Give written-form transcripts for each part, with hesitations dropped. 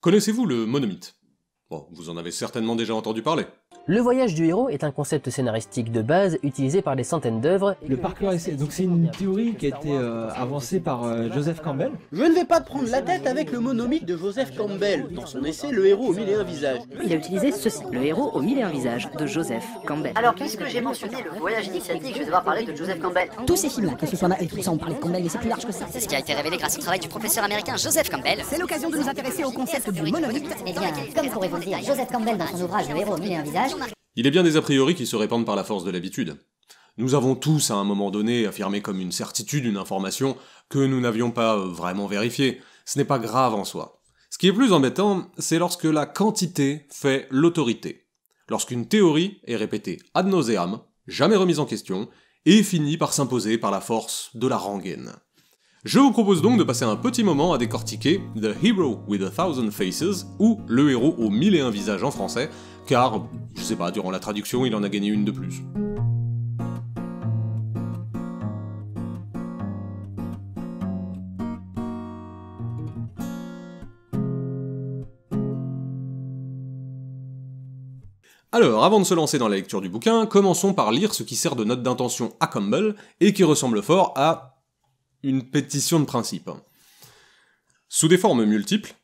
Connaissez-vous le monomythe? Bon, vous en avez certainement déjà entendu parler. Le voyage du héros est un concept scénaristique de base utilisé par des centaines d'œuvres. Le parcours essai, donc c'est une théorie qui a été avancée par Joseph Campbell. Je ne vais pas te prendre la tête avec le monomythe de Joseph Campbell, dans son essai Le héros aux mille et un visages. Il a utilisé ceci, Le héros aux mille et un visages de Joseph Campbell. Alors, puisque j'ai mentionné le voyage initiatique, je vais devoir parler de Joseph Campbell. Tous ces films-là, que ce soit Maël, tout ça, on parlait de Campbell, mais c'est plus large que ça. C'est ce qui a été révélé grâce au travail du professeur américain Joseph Campbell. C'est l'occasion de nous intéresser au concept du monomythe. Eh bien, comme pourrait vous le dire Joseph Campbell dans son ouvrage Le héros aux mille et un visages, Il est bien des a priori qui se répandent par la force de l'habitude. Nous avons tous, à un moment donné, affirmé comme une certitude une information que nous n'avions pas vraiment vérifiée. Ce n'est pas grave en soi. Ce qui est plus embêtant, c'est lorsque la quantité fait l'autorité. Lorsqu'une théorie est répétée ad nauseam, jamais remise en question, et finit par s'imposer par la force de la rengaine. Je vous propose donc de passer un petit moment à décortiquer The Hero with a Thousand Faces, ou Le héros aux mille et un visages en français, car, je sais pas, durant la traduction, il en a gagné une de plus. Alors, avant de se lancer dans la lecture du bouquin, commençons par lire ce qui sert de note d'intention à Campbell, et qui ressemble fort à une pétition de principe. Sous des formes multiples,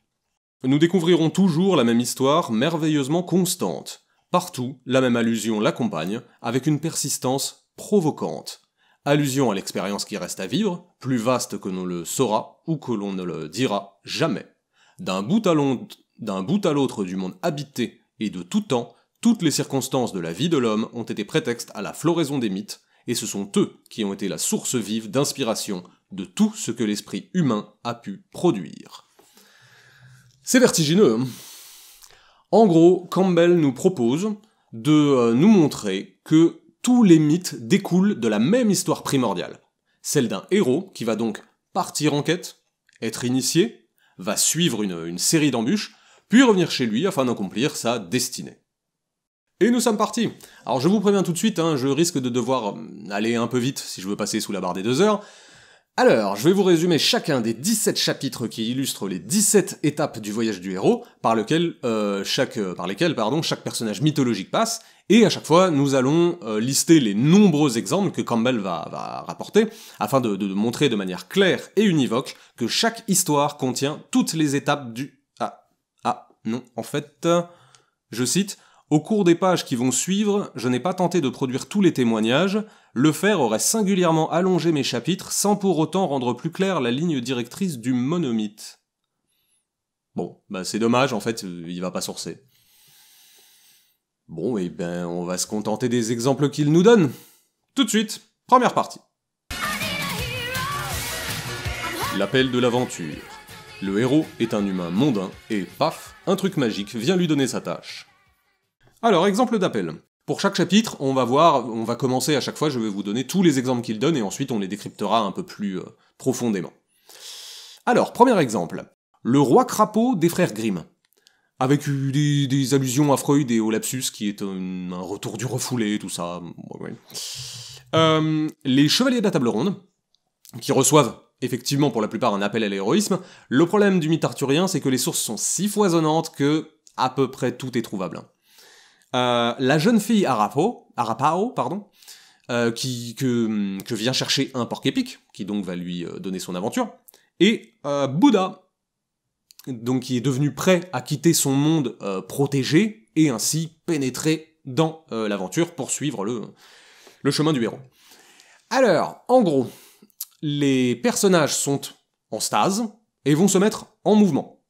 nous découvrirons toujours la même histoire merveilleusement constante. Partout, la même allusion l'accompagne, avec une persistance provocante. Allusion à l'expérience qui reste à vivre, plus vaste que l'on le saura, ou que l'on ne le dira jamais. D'un bout à l'autre du monde habité et de tout temps, toutes les circonstances de la vie de l'homme ont été prétexte à la floraison des mythes, et ce sont eux qui ont été la source vive d'inspiration de tout ce que l'esprit humain a pu produire. C'est vertigineux, hein. En gros, Campbell nous propose de nous montrer que tous les mythes découlent de la même histoire primordiale, celle d'un héros qui va donc partir en quête, être initié, va suivre une série d'embûches, puis revenir chez lui afin d'accomplir sa destinée. Et nous sommes partis. Alors je vous préviens tout de suite, hein, je risque de devoir aller un peu vite si je veux passer sous la barre des 2 heures. Alors, je vais vous résumer chacun des 17 chapitres qui illustrent les 17 étapes du voyage du héros, par lesquelles chaque personnage mythologique passe, et à chaque fois, nous allons lister les nombreux exemples que Campbell va rapporter, afin de montrer de manière claire et univoque que chaque histoire contient toutes les étapes du... je cite... Au cours des pages qui vont suivre, je n'ai pas tenté de produire tous les témoignages, le faire aurait singulièrement allongé mes chapitres sans pour autant rendre plus claire la ligne directrice du monomythe. Bon, bah c'est dommage, en fait, il va pas sourcer. Bon, et ben, on va se contenter des exemples qu'il nous donne. Tout de suite, première partie. L'appel de l'aventure. Le héros est un humain mondain, et paf, un truc magique vient lui donner sa tâche. Alors, exemple d'appel. Pour chaque chapitre, on va commencer à chaque fois, je vais vous donner tous les exemples qu'il donne, et ensuite on les décryptera un peu plus profondément. Alors, premier exemple. Le roi crapaud des frères Grimm. Avec des allusions à Freud et au lapsus, qui est un retour du refoulé, tout ça. Ouais. Les chevaliers de la table ronde, qui reçoivent effectivement pour la plupart un appel à l'héroïsme. Le problème du mythe arthurien, c'est que les sources sont si foisonnantes que à peu près tout est trouvable. La jeune fille Arapao, que vient chercher un porc épic, qui donc va lui donner son aventure, et Bouddha, donc qui est devenu prêt à quitter son monde protégé, et ainsi pénétrer dans l'aventure pour suivre le chemin du héros. Alors, en gros, les personnages sont en stase, et vont se mettre en mouvement.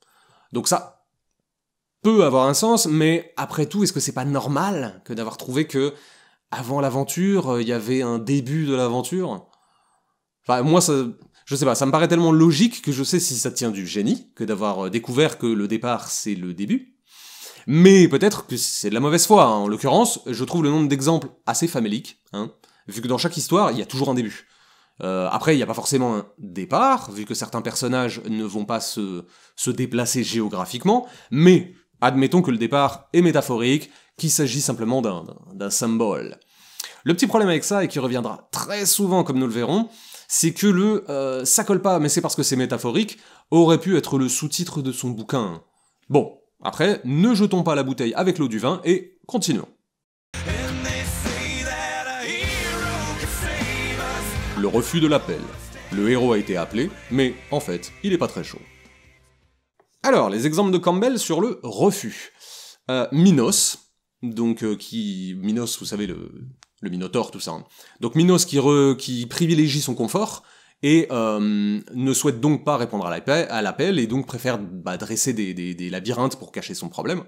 Donc ça peut avoir un sens, mais après tout, est-ce que c'est pas normal que d'avoir trouvé que, avant l'aventure, il y avait un début de l'aventure? Enfin, moi, je sais pas, ça me paraît tellement logique que je sais si ça tient du génie, que d'avoir découvert que le départ, c'est le début. Mais peut-être que c'est de la mauvaise foi, hein. En l'occurrence, je trouve le nombre d'exemples assez famélique, hein, vu que dans chaque histoire, il y a toujours un début. Après, il n'y a pas forcément un départ, vu que certains personnages ne vont pas se déplacer géographiquement, mais admettons que le départ est métaphorique, qu'il s'agit simplement d'un symbole. Le petit problème avec ça, et qui reviendra très souvent comme nous le verrons, c'est que ça colle pas, mais c'est parce que c'est métaphorique, aurait pu être le sous-titre de son bouquin. Bon, après, ne jetons pas la bouteille avec l'eau du vin et continuons. Le refus de l'appel. Le héros a été appelé, mais en fait, il est pas très chaud. Alors, les exemples de Campbell sur le refus. Minos, donc Minos, vous savez, le Minotaure, tout ça. Hein. Donc Minos qui privilégie son confort, et ne souhaite donc pas répondre à l'appel, et donc préfère dresser des labyrinthes pour cacher son problème.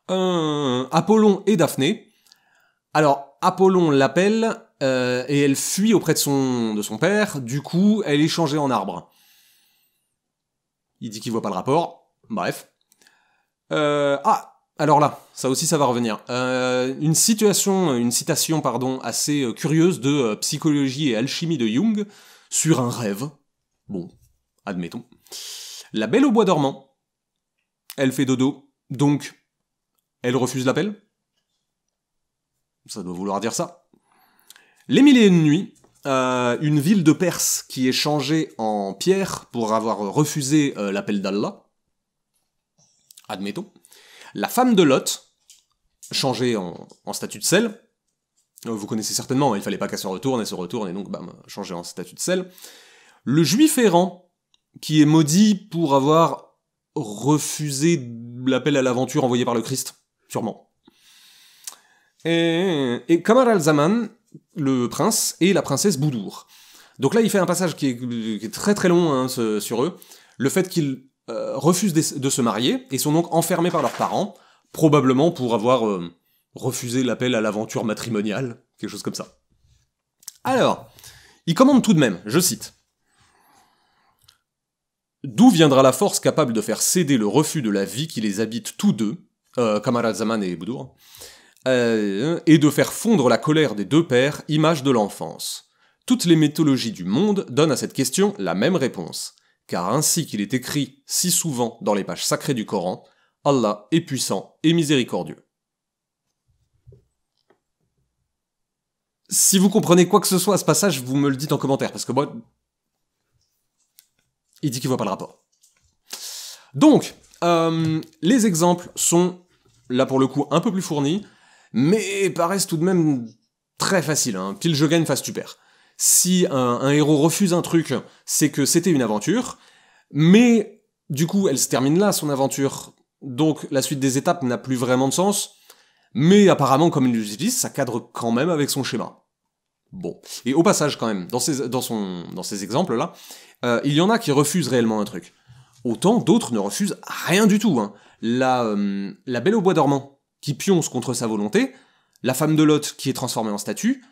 Apollon et Daphné. Alors, Apollon l'appelle, et elle fuit auprès de son père, du coup, elle est changée en arbre. Il dit qu'il voit pas le rapport, bref. Alors là, ça aussi ça va revenir. Une citation, assez curieuse de psychologie et alchimie de Jung sur un rêve. Bon, admettons. La Belle au bois dormant. Elle fait dodo, donc elle refuse l'appel. Ça doit vouloir dire ça. Les Mille et une nuits. Une ville de Perse qui est changée en pierre pour avoir refusé l'appel d'Allah. Admettons. La femme de Lot, changée en statue de sel. Vous connaissez certainement, il fallait pas qu'elle se retourne, et donc bam, changée en statue de sel. Le juif errant, qui est maudit pour avoir refusé l'appel à l'aventure envoyé par le Christ, sûrement. Et Kamar al-Zaman, le prince, et la princesse Boudour. Donc là, il fait un passage qui est très très long hein, sur eux. Le fait qu'ils refusent de se marier, et sont donc enfermés par leurs parents, probablement pour avoir refusé l'appel à l'aventure matrimoniale, quelque chose comme ça. Alors, il commande tout de même, je cite. « D'où viendra la force capable de faire céder le refus de la vie qui les habite tous deux, Kamar al-Zaman et Boudour, et de faire fondre la colère des deux pères, image de l'enfance. Toutes les mythologies du monde donnent à cette question la même réponse, car ainsi qu'il est écrit si souvent dans les pages sacrées du Coran, Allah est puissant et miséricordieux. » Si vous comprenez quoi que ce soit à ce passage, vous me le dites en commentaire, parce que moi... Il dit qu'il voit pas le rapport. Donc, les exemples sont, là pour le coup, un peu plus fournis, mais paraissent tout de même très faciles. Hein. Pile je gagne, face tu perds. Si un héros refuse un truc, c'est que c'était une aventure, mais du coup, elle se termine là, son aventure. Donc, la suite des étapes n'a plus vraiment de sens, mais apparemment, comme il l'utilise, ça cadre quand même avec son schéma. Bon. Et au passage, quand même, dans ces exemples-là, il y en a qui refusent réellement un truc. Autant d'autres ne refusent rien du tout. Hein. La Belle au bois dormant, qui pionce contre sa volonté, la femme de Lot, qui est transformée en statue,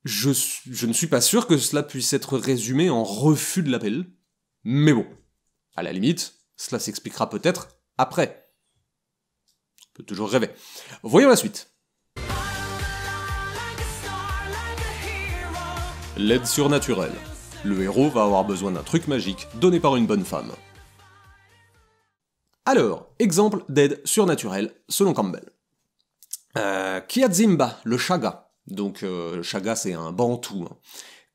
je ne suis pas sûr que cela puisse être résumé en refus de l'appel. Mais bon, à la limite, cela s'expliquera peut-être après. On peut toujours rêver. Voyons la suite. L'aide surnaturelle. Le héros va avoir besoin d'un truc magique donné par une bonne femme. Alors, exemple d'aide surnaturelle selon Campbell. Kiadzimba, le Chaga, donc Chaga c'est un bantou, hein,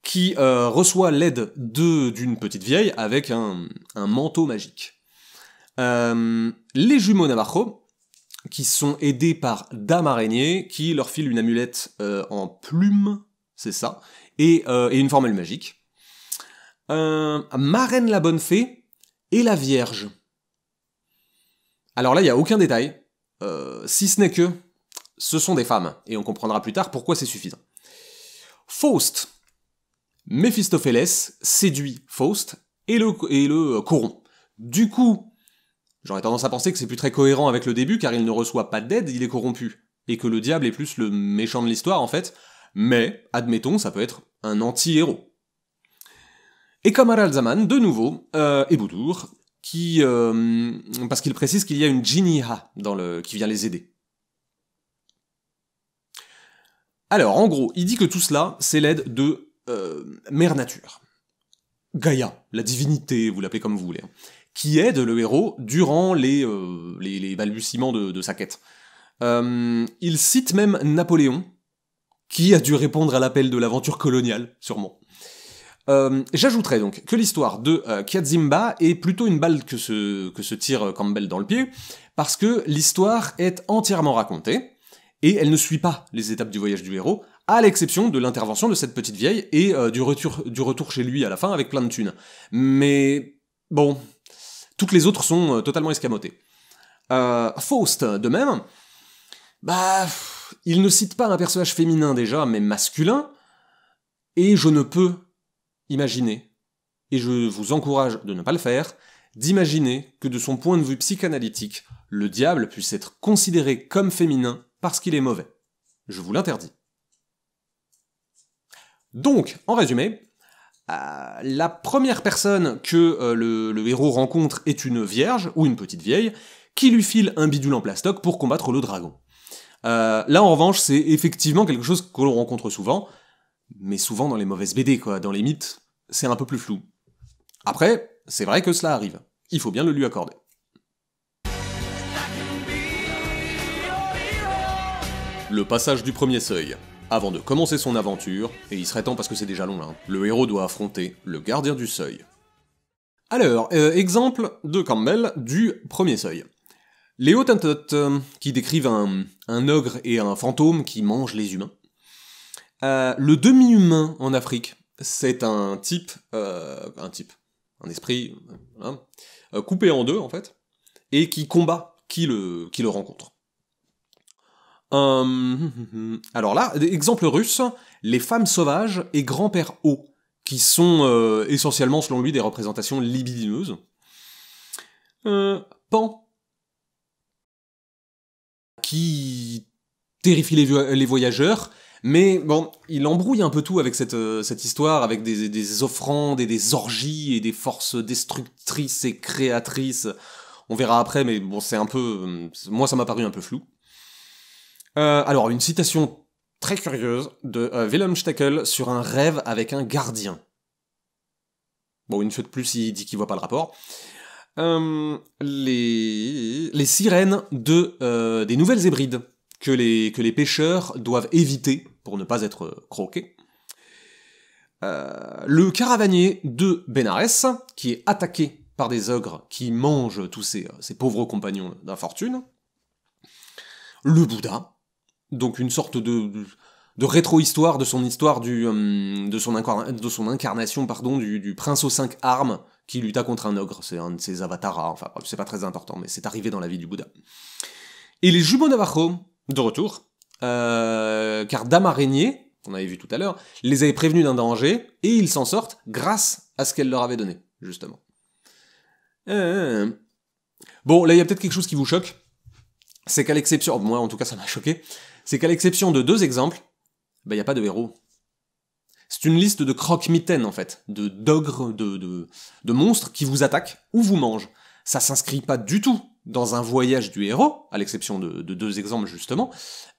qui reçoit l'aide d'une petite vieille avec un manteau magique. Les jumeaux Navajo, qui sont aidés par Dame Araignée, qui leur file une amulette en plume, c'est ça, et une formule magique. Marraine la bonne fée et la Vierge. Alors là, il n'y a aucun détail, si ce n'est que ce sont des femmes, et on comprendra plus tard pourquoi c'est suffisant. Faust. Méphistophélès séduit Faust et le corrompt. Du coup, j'aurais tendance à penser que c'est plus très cohérent avec le début, car il ne reçoit pas d'aide, il est corrompu, et que le diable est plus le méchant de l'histoire en fait, mais, admettons, ça peut être un anti-héros. Et Kamar al-Zaman, de nouveau, et Boudour, parce qu'il précise qu'il y a une Jinniha qui vient les aider. Alors, en gros, il dit que tout cela, c'est l'aide de Mère Nature. Gaïa, la divinité, vous l'appelez comme vous voulez, hein, qui aide le héros durant les balbutiements de sa quête. Il cite même Napoléon, qui a dû répondre à l'appel de l'aventure coloniale, sûrement. J'ajouterais donc que l'histoire de Kiadzimba est plutôt une balle que se tire Campbell dans le pied, parce que l'histoire est entièrement racontée, et elle ne suit pas les étapes du voyage du héros, à l'exception de l'intervention de cette petite vieille et du retour chez lui à la fin avec plein de thunes. Mais bon, toutes les autres sont totalement escamotées. Faust, de même, il ne cite pas un personnage féminin déjà, mais masculin, et je ne peux imaginer, et je vous encourage de ne pas le faire, d'imaginer que de son point de vue psychanalytique, le diable puisse être considéré comme féminin parce qu'il est mauvais. Je vous l'interdis. Donc, en résumé, la première personne que le héros rencontre est une vierge, ou une petite vieille, qui lui file un bidule en plastoc pour combattre le dragon. Là, en revanche, c'est effectivement quelque chose que l'on rencontre souvent, mais souvent dans les mauvaises BD, quoi. Dans les mythes, c'est un peu plus flou. Après, c'est vrai que cela arrive. Il faut bien le lui accorder. Le passage du premier seuil. Avant de commencer son aventure, et il serait temps parce que c'est déjà long là, le héros doit affronter le gardien du seuil. Alors, exemple de Campbell du premier seuil. Les Hottentots, qui décrivent un ogre et un fantôme qui mangent les humains. Le demi-humain en Afrique, c'est un esprit, hein, coupé en deux en fait, et qui combat qui le rencontre. Alors là, exemple russe, les femmes sauvages et grand-père O, qui sont essentiellement selon lui des représentations libidineuses. Pan, qui terrifie les voyageurs, mais bon, il embrouille un peu tout avec cette histoire, avec des offrandes et des orgies et des forces destructrices et créatrices. On verra après, mais bon, c'est un peu... Moi, ça m'a paru un peu flou. Alors, une citation très curieuse de Wilhelm Stekel sur un rêve avec un gardien. Bon, une fois de plus, il dit qu'il voit pas le rapport. Les sirènes des Nouvelles Hébrides que les pêcheurs doivent éviter pour ne pas être croqués. Le caravanier de Bénarès, qui est attaqué par des ogres qui mangent tous ses pauvres compagnons d'infortune. Le Bouddha, donc une sorte de rétro-histoire de son histoire de son incarnation du prince aux 5 armes qui lutta contre un ogre, c'est un de ses avatars, enfin c'est pas très important, mais c'est arrivé dans la vie du Bouddha. Et les jumeaux Navajo, de retour, car Dame Araignée, qu'on avait vu tout à l'heure, les avait prévenus d'un danger, et ils s'en sortent grâce à ce qu'elle leur avait donné, justement. Bon, là il y a peut-être quelque chose qui vous choque, c'est qu'à l'exception, moi en tout cas ça m'a choqué, c'est qu'à l'exception de 2 exemples, il n'y a pas de héros. C'est une liste de croque-mitaines, en fait, d'ogres, de monstres qui vous attaquent ou vous mangent. Ça s'inscrit pas du tout dans un voyage du héros, à l'exception de 2 exemples, justement.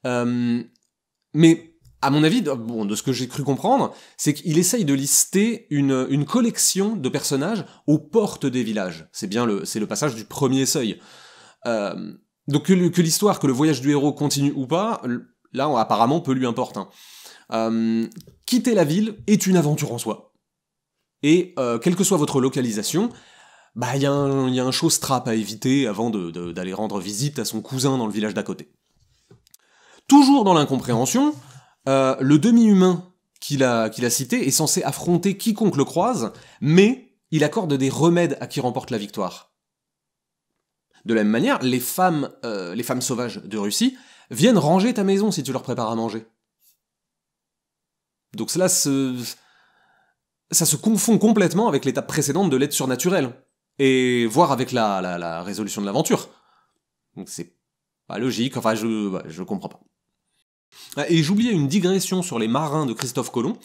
Mais, à mon avis, de ce que j'ai cru comprendre, c'est qu'il essaye de lister une collection de personnages aux portes des villages. C'est le passage du premier seuil. Donc que l'histoire, que le voyage du héros continue ou pas, là, apparemment, peu lui importe. Quitter la ville est une aventure en soi. Et quelle que soit votre localisation, il y a un show-strap à éviter avant d'aller rendre visite à son cousin dans le village d'à côté. Toujours dans l'incompréhension, le demi-humain qu'il a cité est censé affronter quiconque le croise, mais il accorde des remèdes à qui remporte la victoire. De la même manière, les femmes sauvages de Russie viennent ranger ta maison si tu leur prépares à manger. Donc cela ça se confond complètement avec l'étape précédente de l'aide surnaturelle, et voire avec la résolution de l'aventure. Donc c'est pas logique, enfin je comprends pas. Et j'oubliais une digression sur les marins de Christophe Colomb,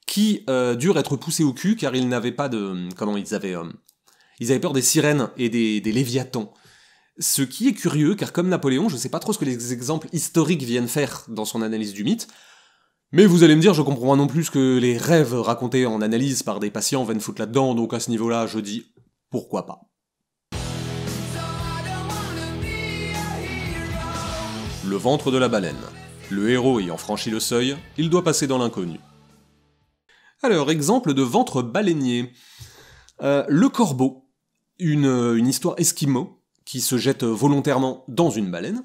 qui durent être poussés au cul car ils n'avaient pas de... ils avaient peur des sirènes et des léviathans. Ce qui est curieux, car comme Napoléon, je sais pas trop ce que les exemples historiques viennent faire dans son analyse du mythe, mais vous allez me dire, je comprends pas non plus ce que les rêves racontés en analyse par des patients viennent foutre là-dedans, donc à ce niveau-là, je dis, pourquoi pas. Le ventre de la baleine. Le héros ayant franchi le seuil, il doit passer dans l'inconnu. Alors, exemple de ventre baleinier. Le corbeau, une histoire esquimau, qui se jette volontairement dans une baleine.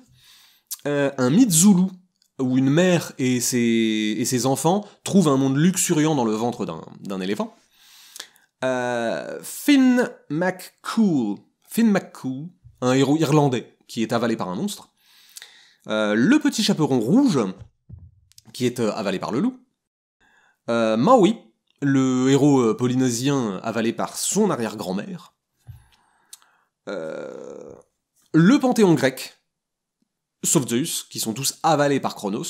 Un mythe zoulou, où une mère et ses enfants trouvent un monde luxuriant dans le ventre d'un éléphant. Finn McCool, un héros irlandais qui est avalé par un monstre. Le petit chaperon rouge, qui est avalé par le loup. Maui, le héros polynésien avalé par son arrière-grand-mère. Le panthéon grec, sauf Zeus, qui sont tous avalés par Chronos,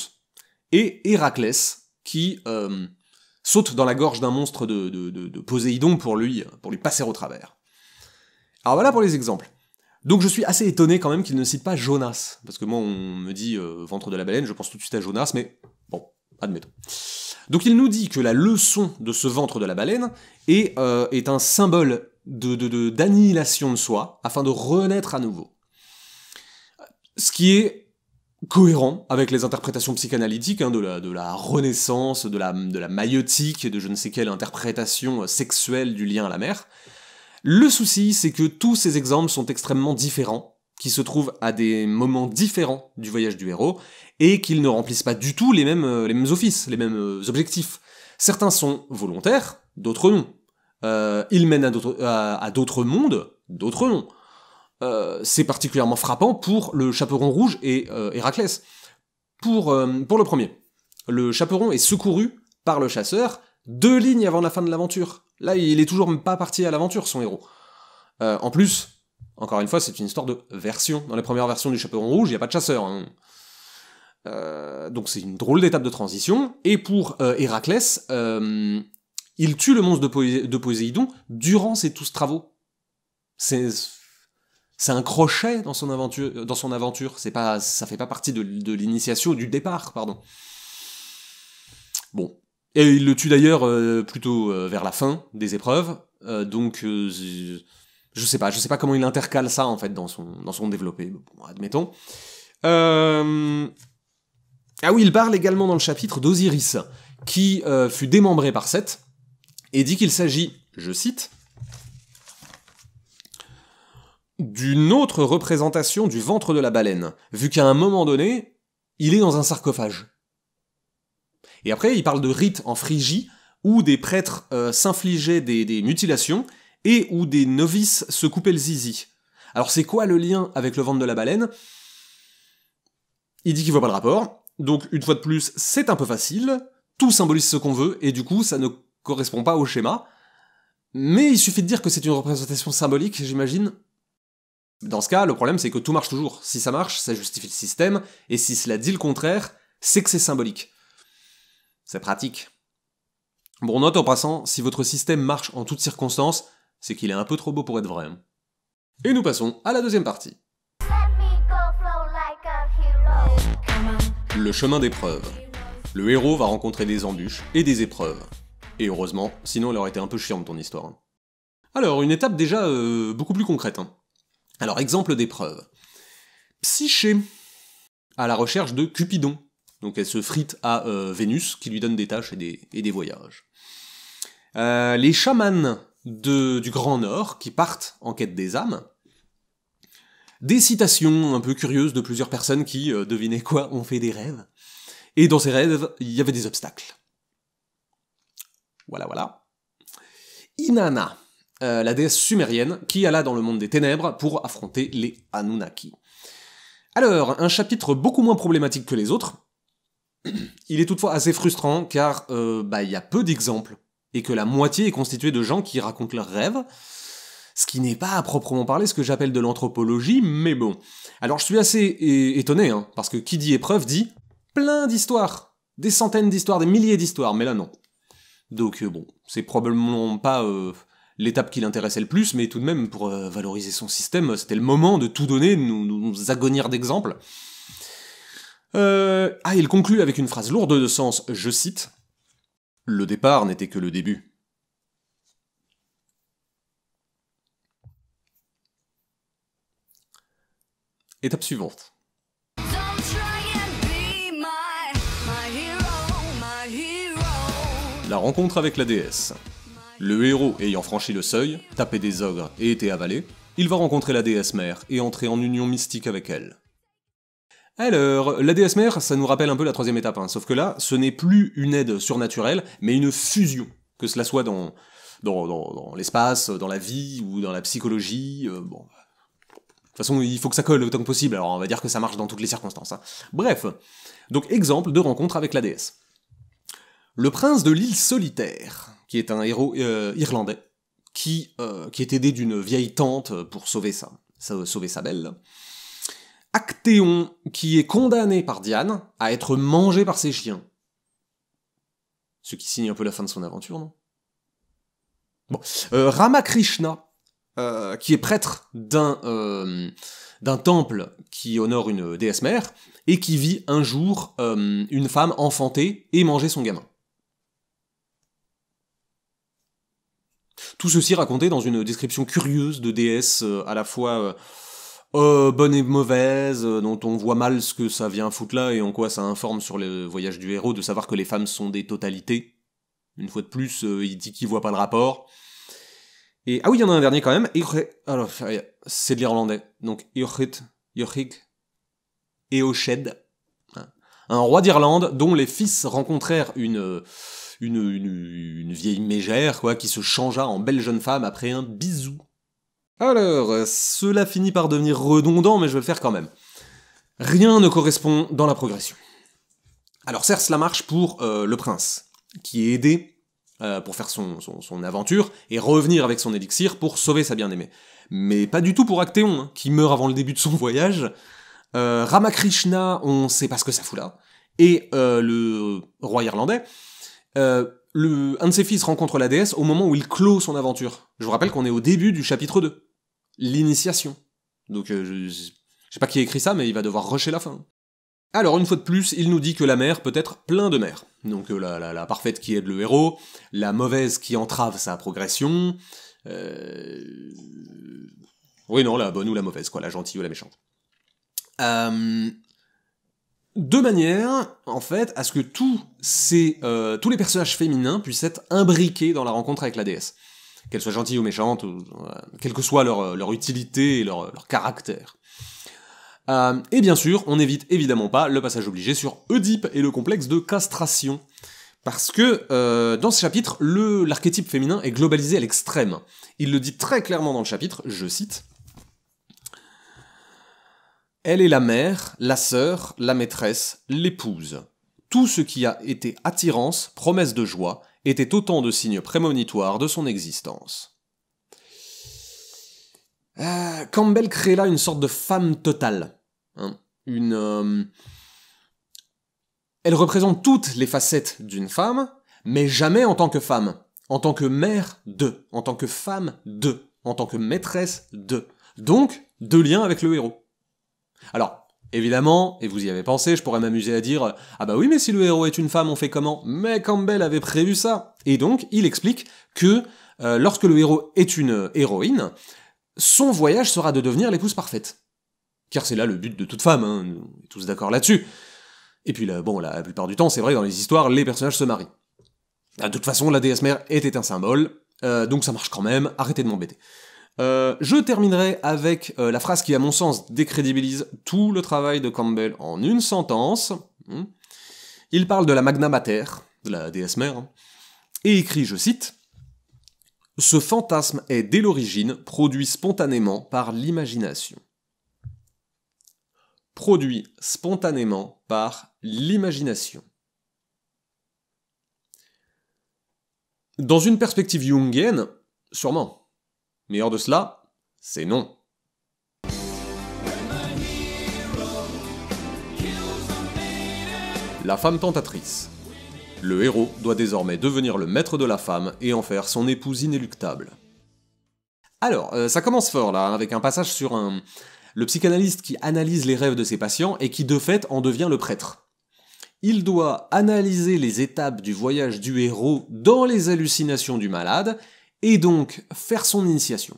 et Héraclès, qui saute dans la gorge d'un monstre de Poséidon pour lui passer au travers. Alors voilà pour les exemples. Donc je suis assez étonné quand même qu'il ne cite pas Jonas, parce que moi on me dit ventre de la baleine, je pense tout de suite à Jonas, mais bon, admettons. Donc il nous dit que la leçon de ce ventre de la baleine est un symbole d'annihilation de soi, afin de renaître à nouveau. Ce qui est cohérent avec les interprétations psychanalytiques de la renaissance, de la maïeutique et de je ne sais quelle interprétation sexuelle du lien à la mer. Le souci, c'est que tous ces exemples sont extrêmement différents, qui se trouvent à des moments différents du voyage du héros, et qu'ils ne remplissent pas du tout les mêmes offices, les mêmes objectifs. Certains sont volontaires, d'autres non. Ils mènent à d'autres mondes, d'autres non. C'est particulièrement frappant pour le chaperon rouge et Héraclès. Pour le premier, le chaperon est secouru par le chasseur 2 lignes avant la fin de l'aventure. Là, il est toujours même pas parti à l'aventure, son héros. En plus, encore une fois, c'est une histoire de version. Dans les premières versions du chaperon rouge, il n'y a pas de chasseur. Hein. Donc c'est une drôle d'étape de transition. Et pour Héraclès, il tue le monstre de Poséidon durant ses 12 travaux. C'est un crochet dans son aventure. Ça fait pas partie de l'initiation, du départ, pardon. Bon. Et il le tue d'ailleurs plutôt vers la fin des épreuves. Donc je sais pas comment il intercale ça en fait dans son développé. Bon, admettons. Ah oui, il parle également dans le chapitre d'Osiris, qui fut démembré par Seth, et dit qu'il s'agit, je cite, d'une autre représentation du ventre de la baleine, vu qu'à un moment donné, il est dans un sarcophage. Et après, il parle de rites en Phrygie, où des prêtres s'infligeaient des mutilations, et où des novices se coupaient le zizi. Alors c'est quoi le lien avec le ventre de la baleine ? Il dit qu'il voit pas le rapport, donc une fois de plus, c'est un peu facile, tout symbolise ce qu'on veut, et du coup, ça ne correspond pas au schéma, mais il suffit de dire que c'est une représentation symbolique, j'imagine. Dans ce cas, le problème c'est que tout marche toujours. Si ça marche, ça justifie le système, et si cela dit le contraire, c'est que c'est symbolique. C'est pratique. Bon, note en passant, si votre système marche en toutes circonstances, c'est qu'il est un peu trop beau pour être vrai. Et nous passons à la deuxième partie. Le chemin d'épreuve. Le héros va rencontrer des embûches et des épreuves. Et heureusement, sinon elle aurait été un peu chiante ton histoire. Alors, une étape déjà beaucoup plus concrète. Alors, exemple d'épreuve. Psyché, à la recherche de Cupidon. Donc elle se frite à Vénus, qui lui donne des tâches et des voyages. Les chamans du Grand Nord, qui partent en quête des âmes. Des citations un peu curieuses de plusieurs personnes qui, devinez quoi, ont fait des rêves. Et dans ces rêves, il y avait des obstacles. Voilà. Inanna, la déesse sumérienne, qui alla dans le monde des ténèbres pour affronter les Anunnaki. Alors, un chapitre beaucoup moins problématique que les autres. Il est toutefois assez frustrant, car il y a peu d'exemples, et que la moitié est constituée de gens qui racontent leurs rêves, ce qui n'est pas à proprement parler ce que j'appelle de l'anthropologie, mais bon. Alors je suis assez étonné, parce que qui dit épreuve dit plein d'histoires, des centaines d'histoires, des milliers d'histoires, mais là non. Donc bon, c'est probablement pas l'étape qui l'intéressait le plus, mais tout de même, pour valoriser son système, c'était le moment de tout donner, de nous agonir d'exemples. Il conclut avec une phrase lourde de sens, je cite, « Le départ n'était que le début. » Étape suivante. La rencontre avec la déesse. Le héros ayant franchi le seuil, tapé des ogres et été avalé, il va rencontrer la déesse mère et entrer en union mystique avec elle. Alors, la déesse mère, ça nous rappelle un peu la troisième étape, sauf que là, ce n'est plus une aide surnaturelle, mais une fusion, que cela soit dans l'espace, dans la vie ou dans la psychologie, bon... De toute façon, il faut que ça colle autant que possible, alors on va dire que ça marche dans toutes les circonstances. Bref, donc exemple de rencontre avec la déesse. Le prince de l'île solitaire, qui est un héros irlandais, qui est aidé d'une vieille tante pour sauver sa belle. Actéon, qui est condamné par Diane à être mangé par ses chiens. Ce qui signe un peu la fin de son aventure, non? Bon. Ramakrishna, qui est prêtre d'un temple qui honore une déesse mère, et qui vit un jour une femme enfanter et manger son gamin. Tout ceci raconté dans une description curieuse de déesse à la fois bonne et mauvaise, dont on voit mal ce que ça vient foutre là et en quoi ça informe sur le voyage du héros de savoir que les femmes sont des totalités. Une fois de plus, il dit qu'il voit pas le rapport. Et ah oui, il y en a un dernier quand même. Alors, c'est de l'irlandais. Donc, Eochig, Eoched, un roi d'Irlande dont les fils rencontrèrent une vieille mégère, quoi, qui se changea en belle jeune femme après un bisou. Alors, cela finit par devenir redondant, mais je vais le faire quand même. Rien ne correspond dans la progression. Alors certes, cela marche pour le prince, qui est aidé pour faire son aventure, et revenir avec son élixir pour sauver sa bien-aimée. Mais pas du tout pour Actéon, qui meurt avant le début de son voyage. Ramakrishna, on sait pas ce que ça fout là. Et le roi irlandais, un de ses fils rencontre la déesse au moment où il clôt son aventure. Je vous rappelle qu'on est au début du chapitre 2. L'initiation. Donc je sais pas qui a écrit ça, mais il va devoir rusher la fin. Alors, une fois de plus, il nous dit que la mère peut être plein de mères. Donc la parfaite qui aide le héros, la mauvaise qui entrave sa progression... Oui, non, la bonne ou la mauvaise, quoi, la gentille ou la méchante. De manière, en fait, à ce que tous les personnages féminins puissent être imbriqués dans la rencontre avec la déesse. Qu'elles soient gentilles ou méchantes, quelle que soit leur utilité et leur caractère. Et bien sûr, on n'évite évidemment pas le passage obligé sur Oedipe et le complexe de castration. Parce que dans ce chapitre, l'archétype féminin est globalisé à l'extrême. Il le dit très clairement dans le chapitre, je cite. Elle est la mère, la sœur, la maîtresse, l'épouse. Tout ce qui a été attirance, promesse de joie, était autant de signes prémonitoires de son existence. Campbell crée là une sorte de femme totale. Elle représente toutes les facettes d'une femme, mais jamais en tant que femme. En tant que mère de, en tant que femme de, en tant que maîtresse de. Donc, de lien avec le héros. Alors, évidemment, et vous y avez pensé, je pourrais m'amuser à dire « Ah bah oui, mais si le héros est une femme, on fait comment ?» Mais Campbell avait prévu ça. Et donc, il explique que lorsque le héros est une héroïne, son voyage sera de devenir l'épouse parfaite. Car c'est là le but de toute femme, on est tous d'accord là-dessus. Et puis là, bon, la plupart du temps, c'est vrai, dans les histoires, les personnages se marient. De toute façon, la déesse mère était un symbole, donc ça marche quand même, arrêtez de m'embêter. Je terminerai avec la phrase qui, à mon sens, décrédibilise tout le travail de Campbell en une sentence. Il parle de la Magna Mater, de la déesse mère, et écrit, je cite, « Ce fantasme est, dès l'origine, produit spontanément par l'imagination. » Produit spontanément par l'imagination. Dans une perspective jungienne, sûrement. Mais hors de cela, c'est non. La femme tentatrice. Le héros doit désormais devenir le maître de la femme et en faire son épouse inéluctable. Alors, ça commence fort là, avec un passage sur le psychanalyste qui analyse les rêves de ses patients et qui de fait en devient le prêtre. Il doit analyser les étapes du voyage du héros dans les hallucinations du malade, et donc faire son initiation.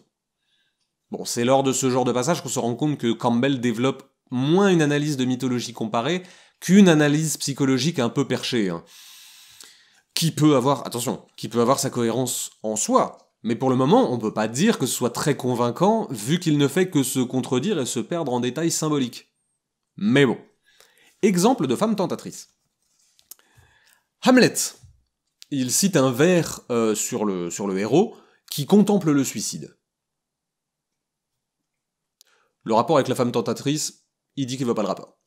Bon, c'est lors de ce genre de passage qu'on se rend compte que Campbell développe moins une analyse de mythologie comparée qu'une analyse psychologique un peu perchée. qui peut avoir, attention, qui peut avoir sa cohérence en soi, mais pour le moment, on peut pas dire que ce soit très convaincant, vu qu'il ne fait que se contredire et se perdre en détails symboliques. Mais bon. Exemple de femme tentatrice. Hamlet. Il cite un vers sur le héros qui contemple le suicide. Le rapport avec la femme tentatrice, il dit qu'il voit pas le rapport.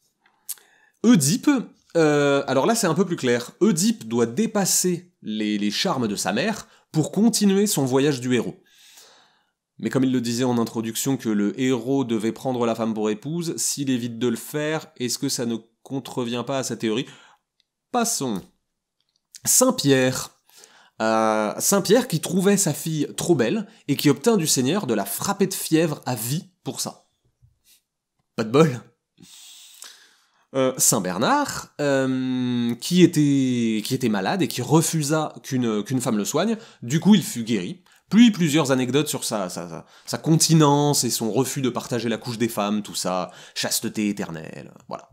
Oedipe, alors là c'est un peu plus clair, Oedipe doit dépasser les charmes de sa mère pour continuer son voyage du héros. Mais comme il le disait en introduction que le héros devait prendre la femme pour épouse, s'il évite de le faire, est-ce que ça ne contrevient pas à sa théorie? Passons. Saint-Pierre. Saint-Pierre qui trouvait sa fille trop belle et qui obtint du Seigneur de la frapper de fièvre à vie pour ça. Pas de bol. Saint Bernard, qui était malade et qui refusa qu'une femme le soigne, du coup il fut guéri. Puis plusieurs anecdotes sur sa continence et son refus de partager la couche des femmes, tout ça, chasteté éternelle, voilà.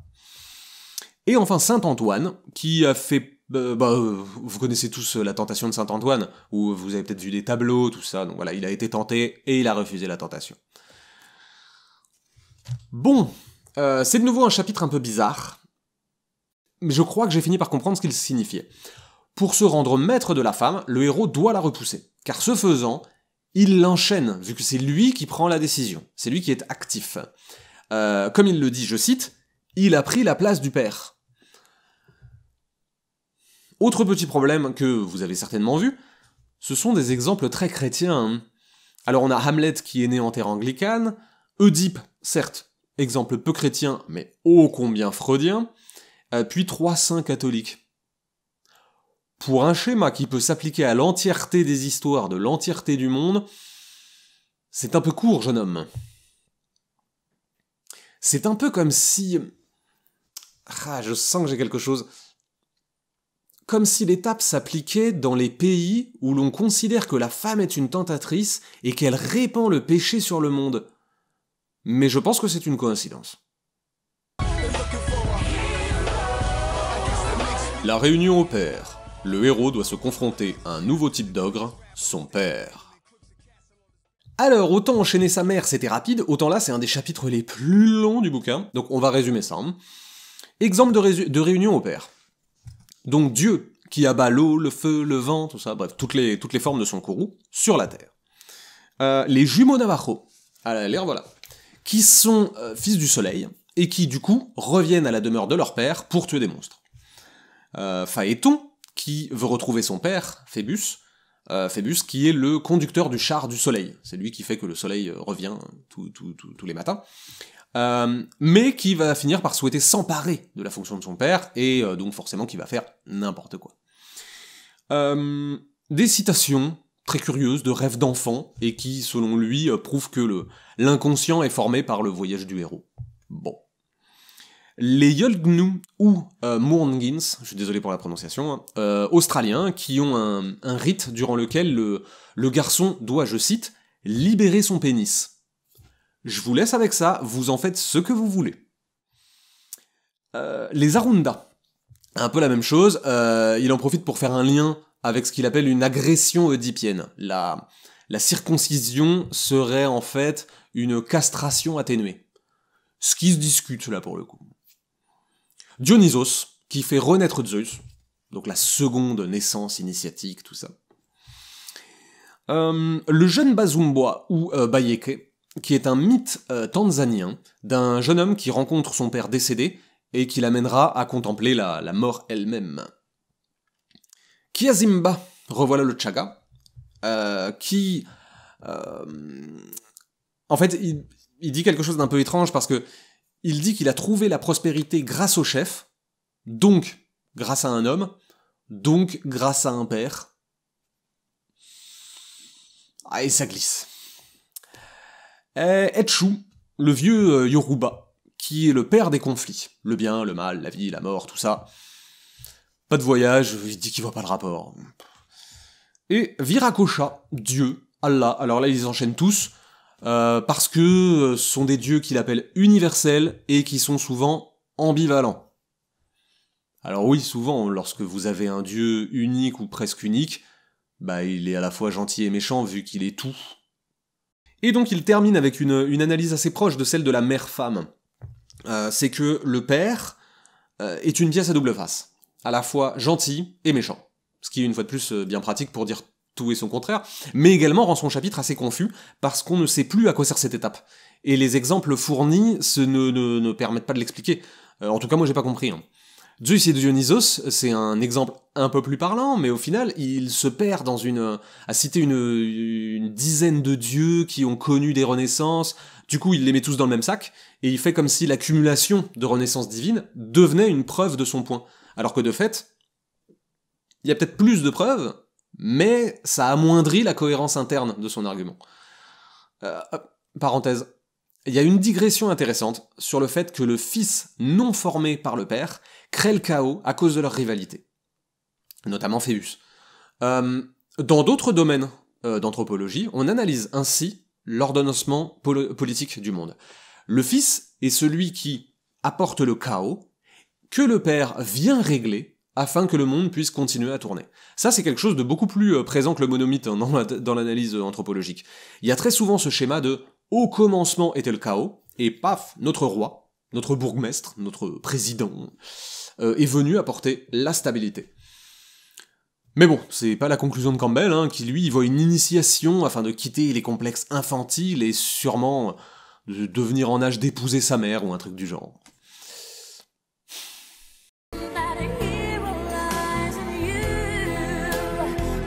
Et enfin Saint Antoine, qui a fait... vous connaissez tous la tentation de Saint Antoine, où vous avez peut-être vu des tableaux, tout ça, donc voilà, il a été tenté et il a refusé la tentation. Bon, c'est de nouveau un chapitre un peu bizarre, mais je crois que j'ai fini par comprendre ce qu'il signifiait. Pour se rendre maître de la femme, le héros doit la repousser, car ce faisant, il l'enchaîne, vu que c'est lui qui prend la décision, c'est lui qui est actif. Comme il le dit, je cite, « Il a pris la place du père ». Autre petit problème que vous avez certainement vu, ce sont des exemples très chrétiens. Alors on a Hamlet qui est né en terre anglicane, Oedipe, certes, exemple peu chrétien, mais ô combien freudien, puis 3 saints catholiques. Pour un schéma qui peut s'appliquer à l'entièreté des histoires de l'entièreté du monde, c'est un peu court, jeune homme. C'est un peu comme si... Ah, je sens que j'ai quelque chose... Comme si l'étape s'appliquait dans les pays où l'on considère que la femme est une tentatrice et qu'elle répand le péché sur le monde. Mais je pense que c'est une coïncidence. La réunion opère. Le héros doit se confronter à un nouveau type d'ogre, son père. Alors, autant enchaîner sa mère c'était rapide, autant là c'est un des chapitres les plus longs du bouquin, donc on va résumer ça. Exemple de réunion opère. Donc Dieu, qui abat l'eau, le feu, le vent, tout ça, bref, toutes les formes de son courroux, sur la terre. Les jumeaux Navajo, les voilà, qui sont fils du soleil, et qui, du coup, reviennent à la demeure de leur père pour tuer des monstres. Phaéton, qui veut retrouver son père, Phébus, qui est le conducteur du char du soleil, c'est lui qui fait que le soleil revient tous les matins. Mais qui va finir par souhaiter s'emparer de la fonction de son père, et donc forcément qui va faire n'importe quoi. Des citations très curieuses de rêves d'enfant, et qui, selon lui, prouvent que l'inconscient est formé par le voyage du héros. Bon. Les Yolgnu, ou Moorngins, je suis désolé pour la prononciation, australiens, qui ont un rite durant lequel le garçon doit, je cite, « libérer son pénis ». Je vous laisse avec ça, vous en faites ce que vous voulez. Les Arunda, un peu la même chose, il en profite pour faire un lien avec ce qu'il appelle une agression oedipienne. La circoncision serait en fait une castration atténuée. Ce qui se discute là pour le coup. Dionysos, qui fait renaître Zeus, donc la seconde naissance initiatique, tout ça. Le jeune Bazumbwa, ou Bayeke, qui est un mythe tanzanien d'un jeune homme qui rencontre son père décédé et qui l'amènera à contempler la mort elle-même. Kiazimba, revoilà le Chaga, qui... en fait, il dit quelque chose d'un peu étrange parce que il dit qu'il a trouvé la prospérité grâce au chef, donc grâce à un homme, donc grâce à un père. Ah, et ça glisse. Etchu, le vieux Yoruba, qui est le père des conflits. Le bien, le mal, la vie, la mort, tout ça. Pas de voyage, il dit qu'il voit pas le rapport. Et Viracocha, Dieu, Allah, alors là ils enchaînent tous, parce que ce sont des dieux qu'il appelle universels et qui sont souvent ambivalents. Alors oui, souvent, lorsque vous avez un dieu unique ou presque unique, bah il est à la fois gentil et méchant vu qu'il est tout. Et donc il termine avec une analyse assez proche de celle de la mère-femme. C'est que le père est une pièce à double face, à la fois gentil et méchant. Ce qui est une fois de plus bien pratique pour dire tout et son contraire, mais également rend son chapitre assez confus, parce qu'on ne sait plus à quoi sert cette étape. Et les exemples fournis ne permettent pas de l'expliquer. En tout cas, moi j'ai pas compris. Hein. Zeus et Dionysos, c'est un exemple un peu plus parlant, mais au final, il se perd à citer une dizaine de dieux qui ont connu des renaissances, du coup il les met tous dans le même sac, et il fait comme si l'accumulation de renaissances divines devenait une preuve de son point. Alors que de fait, il y a peut-être plus de preuves, mais ça amoindrit la cohérence interne de son argument. Parenthèse. Il y a une digression intéressante sur le fait que le fils non formé par le père crée le chaos à cause de leur rivalité. Notamment Phébus. Dans d'autres domaines d'anthropologie, on analyse ainsi l'ordonnancement politique du monde. Le fils est celui qui apporte le chaos, que le père vient régler afin que le monde puisse continuer à tourner. Ça, c'est quelque chose de beaucoup plus présent que le monomythe hein, dans l'analyse anthropologique. Il y a très souvent ce schéma de « au commencement était le chaos », et paf, notre roi, notre bourgmestre, notre président, est venu apporter la stabilité. Mais bon, c'est pas la conclusion de Campbell, hein, qui lui voit une initiation afin de quitter les complexes infantiles et sûrement de devenir en âge d'épouser sa mère ou un truc du genre.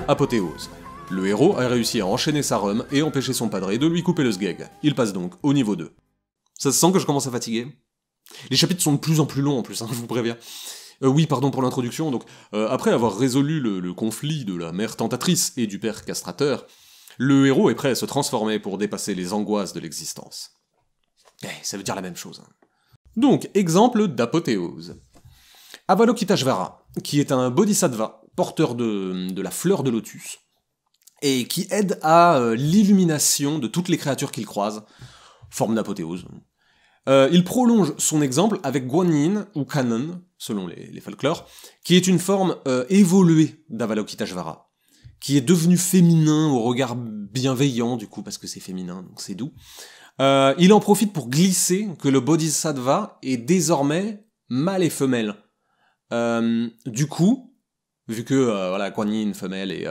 Apothéose. Le héros a réussi à enchaîner sa rhum et empêcher son padré de lui couper le sgeg. Il passe donc au niveau 2. Ça se sent que je commence à fatiguer. Les chapitres sont de plus en plus longs en plus, hein, je vous préviens. Oui, pardon pour l'introduction, donc après avoir résolu le conflit de la mère tentatrice et du père castrateur, le héros est prêt à se transformer pour dépasser les angoisses de l'existence. Ça veut dire la même chose. Hein. Donc, exemple d'apothéose. Avalokiteshvara, qui est un bodhisattva, porteur de la fleur de lotus, et qui aide à l'illumination de toutes les créatures qu'il croise, forme d'apothéose. Il prolonge son exemple avec Guanyin, ou Kannon, selon les folklores, qui est une forme évoluée d'Avalokiteshvara, qui est devenu féminin au regard bienveillant, du coup, parce que c'est féminin, donc c'est doux. Il en profite pour glisser que le bodhisattva est désormais mâle et femelle. Du coup, vu que voilà, Guanyin femelle et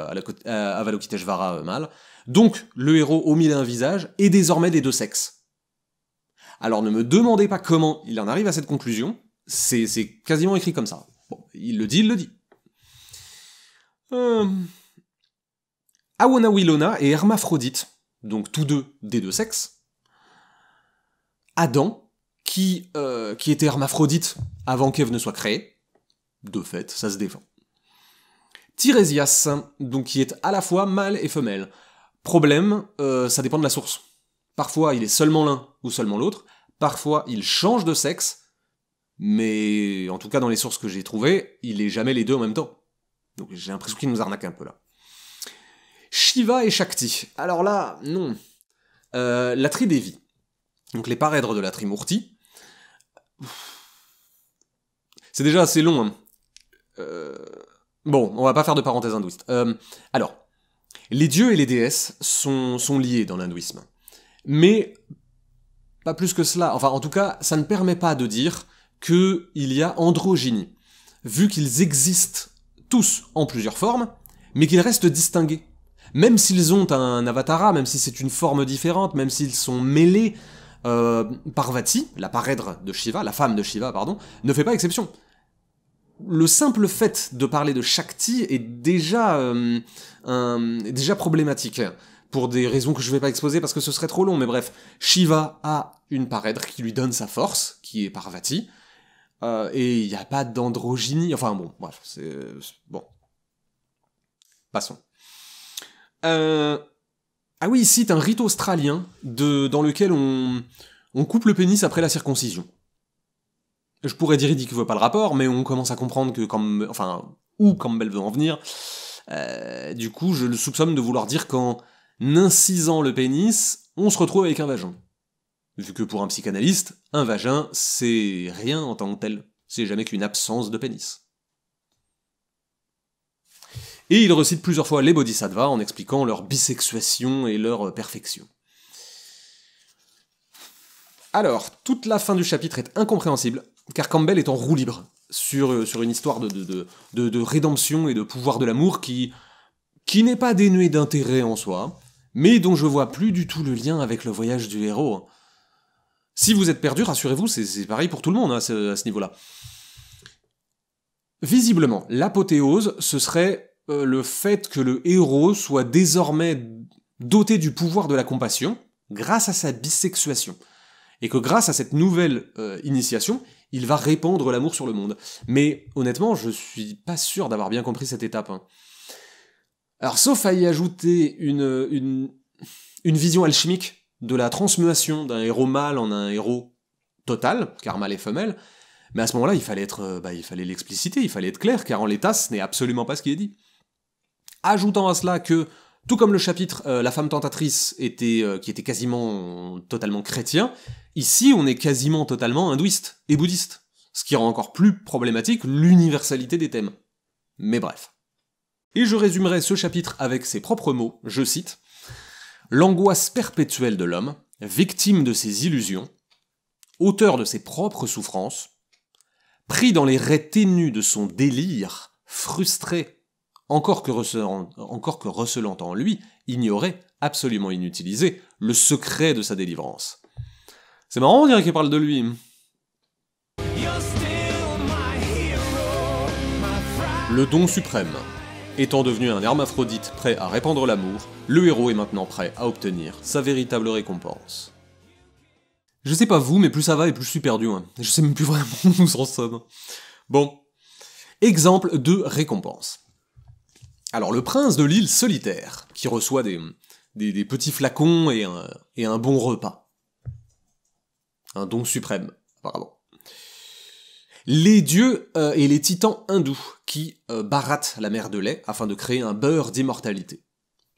Avalokiteshvara mâle, donc le héros au mille et un visages est désormais des deux sexes. Alors ne me demandez pas comment il en arrive à cette conclusion, c'est quasiment écrit comme ça. Bon, il le dit. Awanawilona est hermaphrodite, donc tous deux des deux sexes. Adam, qui était hermaphrodite avant qu'Ève ne soit créée, de fait, ça se défend. Tirésias, donc qui est à la fois mâle et femelle. Problème, ça dépend de la source. Parfois il est seulement l'un ou seulement l'autre, parfois il change de sexe, mais en tout cas dans les sources que j'ai trouvées, il est jamais les deux en même temps. Donc j'ai l'impression qu'il nous arnaque un peu là. Shiva et Shakti. Alors là, non. La Tridevi, donc les parèdres de la Trimurti, c'est déjà assez long, hein. Bon, on va pas faire de parenthèse hindouiste. Alors, les dieux et les déesses sont liés dans l'hindouisme. Mais, pas plus que cela. Enfin, en tout cas, ça ne permet pas de dire qu'il y a androgynie. Vu qu'ils existent tous en plusieurs formes, mais qu'ils restent distingués. Même s'ils ont un avatara, même si c'est une forme différente, même s'ils sont mêlés, Parvati, la parèdre de Shiva, la femme de Shiva, pardon, ne fait pas exception. Le simple fait de parler de Shakti est déjà problématique, pour des raisons que je vais pas exposer parce que ce serait trop long, mais bref, Shiva a une parèdre qui lui donne sa force, qui est Parvati, et il n'y a pas d'androgynie, enfin bon, bref, c'est... bon. Passons. Ah oui, il cite un rite australien dans lequel on coupe le pénis après la circoncision. Je pourrais dire qu'il ne veut pas le rapport, mais on commence à comprendre que où Campbell veut en venir. Du coup, je le soupçonne de vouloir dire qu'en incisant le pénis, on se retrouve avec un vagin. Vu que pour un psychanalyste, un vagin, c'est rien en tant que tel. C'est jamais qu'une absence de pénis. Et il recite plusieurs fois les bodhisattvas en expliquant leur bisexuation et leur perfection. Alors, toute la fin du chapitre est incompréhensible, car Campbell est en roue libre sur une histoire de rédemption et de pouvoir de l'amour qui n'est pas dénuée d'intérêt en soi, mais dont je vois plus du tout le lien avec le voyage du héros. Si vous êtes perdu, rassurez-vous, c'est pareil pour tout le monde à ce niveau-là. Visiblement, l'apothéose, ce serait le fait que le héros soit désormais doté du pouvoir de la compassion, grâce à sa bisexuation. Et que grâce à cette nouvelle initiation, il va répandre l'amour sur le monde. Mais honnêtement, je suis pas sûr d'avoir bien compris cette étape. Alors, sauf à y ajouter une vision alchimique de la transmutation d'un héros mâle en un héros total, car mâle et femelle, mais à ce moment-là, il fallait l'expliciter, il fallait être clair, car en l'état, ce n'est absolument pas ce qui est dit. Ajoutant à cela que, tout comme le chapitre La femme tentatrice qui était quasiment totalement chrétien, ici on est quasiment totalement hindouiste et bouddhiste, ce qui rend encore plus problématique l'universalité des thèmes. Mais bref. Et je résumerai ce chapitre avec ses propres mots, je cite, « L'angoisse perpétuelle de l'homme, victime de ses illusions, auteur de ses propres souffrances, pris dans les raies ténues de son délire, frustré, encore que recelant en lui, ignorait, absolument inutilisé, le secret de sa délivrance. » C'est marrant, on dirait qu'il parle de lui. Le don suprême. Étant devenu un hermaphrodite prêt à répandre l'amour, le héros est maintenant prêt à obtenir sa véritable récompense. Je sais pas vous, mais plus ça va et plus je suis perdu. Je sais même plus vraiment où nous en sommes. Bon. Exemple de récompense. Alors, le prince de l'île solitaire, qui reçoit des petits flacons et un bon repas. Un don suprême, apparemment. Les dieux et les titans hindous, qui barattent la mer de lait afin de créer un beurre d'immortalité.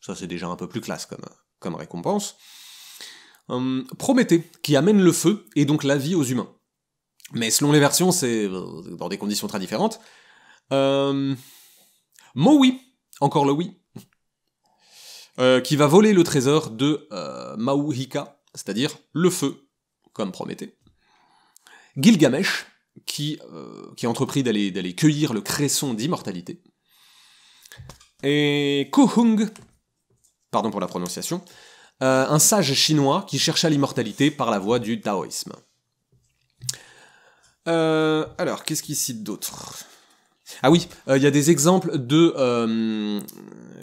Ça, c'est déjà un peu plus classe comme récompense. Prométhée, qui amène le feu et donc la vie aux humains. Mais selon les versions, c'est dans des conditions très différentes. Maui, encore le oui, qui va voler le trésor de Mauhika, c'est-à-dire le feu, comme Prométhée. Gilgamesh, qui entreprit d'aller cueillir le cresson d'immortalité. Et Kohung, pardon pour la prononciation, un sage chinois qui chercha l'immortalité par la voie du taoïsme. Alors, qu'est-ce qu'il cite d'autre ? Ah oui, il y a des exemples de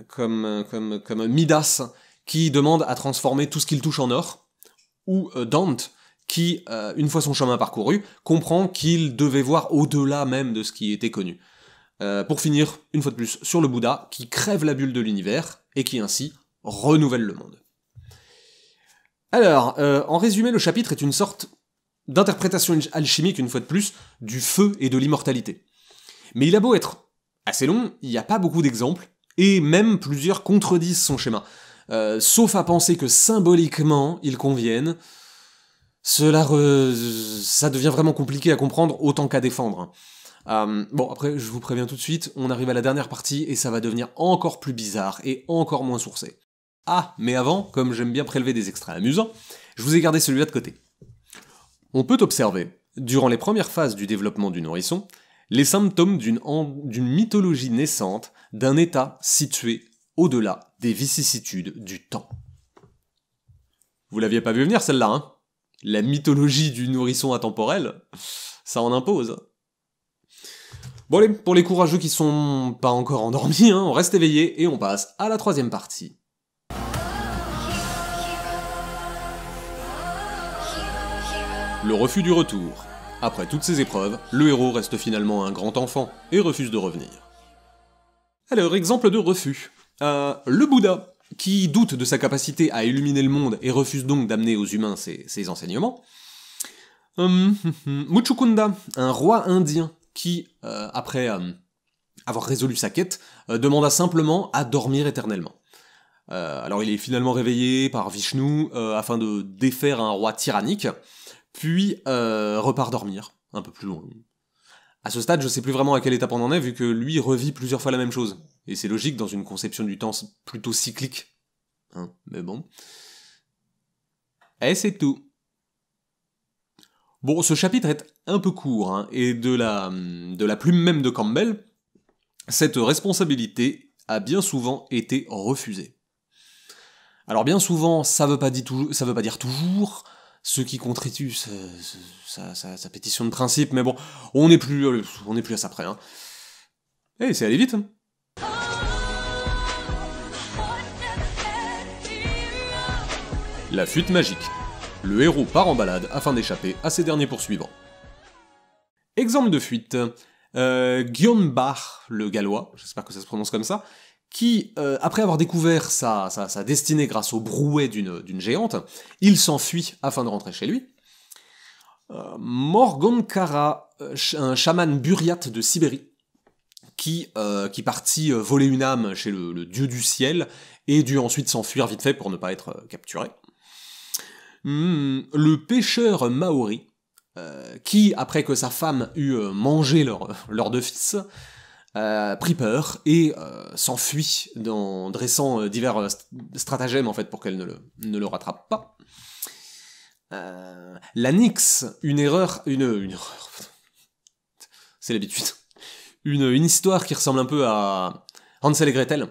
comme Midas qui demande à transformer tout ce qu'il touche en or, ou Dante qui, une fois son chemin parcouru, comprend qu'il devait voir au-delà même de ce qui était connu. Pour finir, une fois de plus, sur le Bouddha, qui crève la bulle de l'univers, et qui ainsi renouvelle le monde. Alors, en résumé, le chapitre est une sorte d'interprétation alchimique, une fois de plus, du feu et de l'immortalité. Mais il a beau être assez long, il n'y a pas beaucoup d'exemples, et même plusieurs contredisent son schéma. Sauf à penser que symboliquement, ils conviennent, ça devient vraiment compliqué à comprendre autant qu'à défendre. Bon, après, je vous préviens tout de suite, on arrive à la dernière partie, et ça va devenir encore plus bizarre, et encore moins sourcé. Ah, mais avant, comme j'aime bien prélever des extraits amusants, je vous ai gardé celui-là de côté. On peut observer, durant les premières phases du développement du nourrisson, les symptômes d'une mythologie naissante, d'un état situé au-delà des vicissitudes du temps. Vous l'aviez pas vu venir celle-là, hein ? La mythologie du nourrisson atemporel, ça en impose. Bon allez, pour les courageux qui sont pas encore endormis, on reste éveillés et on passe à la troisième partie. Le refus du retour. Après toutes ces épreuves, le héros reste finalement un grand enfant et refuse de revenir. Alors, exemple de refus. Le Bouddha, qui doute de sa capacité à illuminer le monde et refuse donc d'amener aux humains ses enseignements. Muchukunda, un roi indien qui, après avoir résolu sa quête, demanda simplement à dormir éternellement. Alors il est finalement réveillé par Vishnu afin de défaire un roi tyrannique, puis repart dormir, un peu plus loin. À ce stade, je sais plus vraiment à quelle étape on en est, vu que lui revit plusieurs fois la même chose. Et c'est logique dans une conception du temps plutôt cyclique. Hein, mais bon. Et c'est tout. Bon, ce chapitre est un peu court, hein, et de la plume même de Campbell, cette responsabilité a bien souvent été refusée. Alors bien souvent, ça veut pas dire toujours, ce qui constitue sa pétition de principe, mais bon, on n'est plus à ça près. Hein. Eh, c'est allé vite. Hein. La fuite magique. Le héros part en balade afin d'échapper à ses derniers poursuivants. Exemple de fuite. Guillaume Bach, le Gallois, j'espère que ça se prononce comme ça, qui, après avoir découvert sa destinée grâce au brouet d'une géante, il s'enfuit afin de rentrer chez lui. Morgonkara, un chaman buryate de Sibérie, qui partit voler une âme chez le dieu du ciel, et dut ensuite s'enfuir vite fait pour ne pas être capturé. Le pêcheur maori, qui, après que sa femme eut mangé leurs deux fils, prit peur et s'enfuit dressant divers stratagèmes en fait pour qu'elle ne le rattrape pas. La Nyx, une erreur, c'est l'habitude, une histoire qui ressemble un peu à Hansel et Gretel,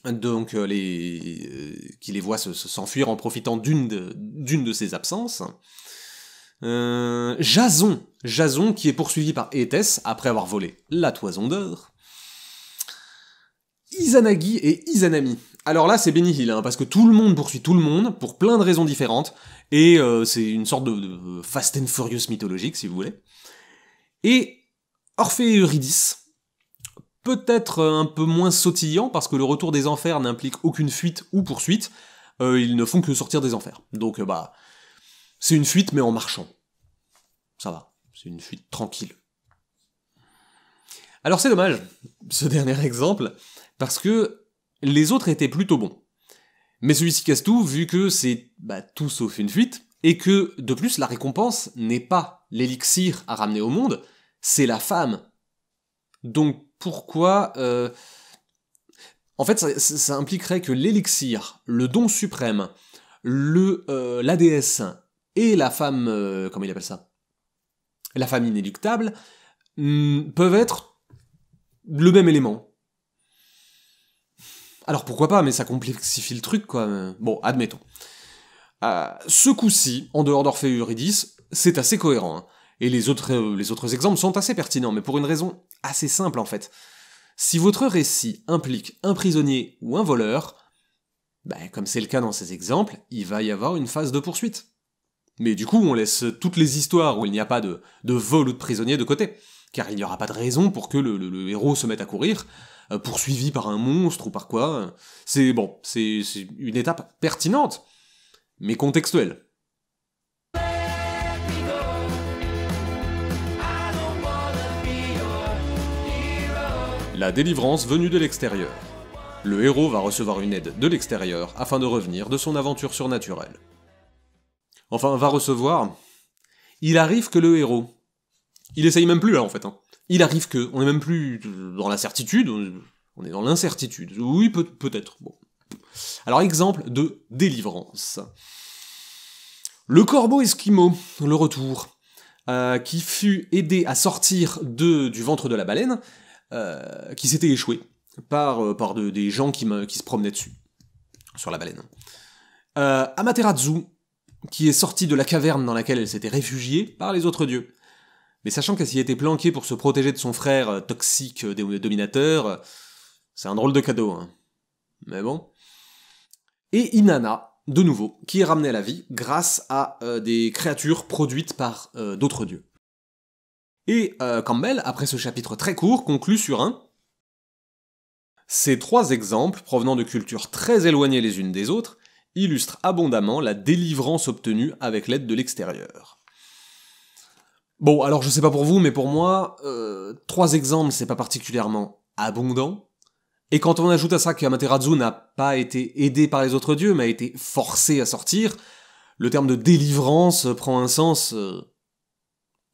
donc qui les voit s'enfuir en profitant d'une de ses absences. Jason qui est poursuivi par Éthès après avoir volé la toison d'or. Izanagi et Izanami. Alors là, c'est Benny Hill, hein, parce que tout le monde poursuit tout le monde, pour plein de raisons différentes, et c'est une sorte de Fast and Furious mythologique, si vous voulez. Et Orphée et Eurydice, peut-être un peu moins sautillant, parce que le retour des enfers n'implique aucune fuite ou poursuite, ils ne font que sortir des enfers. Donc c'est une fuite, mais en marchant. Ça va, c'est une fuite tranquille. Alors c'est dommage, ce dernier exemple, parce que les autres étaient plutôt bons. Mais celui-ci casse tout, vu que c'est tout sauf une fuite, et que, de plus, la récompense n'est pas l'élixir à ramener au monde, c'est la femme. Donc pourquoi... En fait, ça impliquerait que l'élixir, le don suprême, la déesse et la femme... comment il appelle ça ? La femme inéluctable, peuvent être le même élément. Alors pourquoi pas, mais ça complexifie le truc, quoi. Bon, admettons. Ce coup-ci, en dehors d'Orphée et Eurydice, c'est assez cohérent. Hein. Et les autres exemples sont assez pertinents, mais pour une raison assez simple, en fait. Si votre récit implique un prisonnier ou un voleur, comme c'est le cas dans ces exemples, il va y avoir une phase de poursuite. Mais du coup, on laisse toutes les histoires où il n'y a pas de vol ou de prisonnier de côté, car il n'y aura pas de raison pour que le héros se mette à courir, poursuivi par un monstre ou par quoi. C'est une étape pertinente, mais contextuelle. La délivrance venue de l'extérieur. Le héros va recevoir une aide de l'extérieur afin de revenir de son aventure surnaturelle. Enfin, va recevoir... Il arrive que le héros... Il essaye même plus, là, en fait. Hein. Il arrive que... On est même plus dans la certitude, on est dans l'incertitude. Oui, peut-être. Bon. Alors, exemple de délivrance. Le corbeau esquimau, le retour, qui fut aidé à sortir du ventre de la baleine, qui s'était échoué par des gens qui se promenaient dessus, sur la baleine. Amaterasu, qui est sortie de la caverne dans laquelle elle s'était réfugiée par les autres dieux. Mais sachant qu'elle s'y était planquée pour se protéger de son frère toxique dominateur, c'est un drôle de cadeau, hein. Mais bon. Et Inanna, de nouveau, qui est ramenée à la vie grâce à des créatures produites par d'autres dieux. Et Campbell, après ce chapitre très court, conclut sur un... Ces trois exemples, provenant de cultures très éloignées les unes des autres, illustre abondamment la délivrance obtenue avec l'aide de l'extérieur. Bon, alors je sais pas pour vous, mais pour moi, 3 exemples c'est pas particulièrement abondant, et quand on ajoute à ça qu'Amaterasu n'a pas été aidé par les autres dieux, mais a été forcé à sortir, le terme de délivrance prend un sens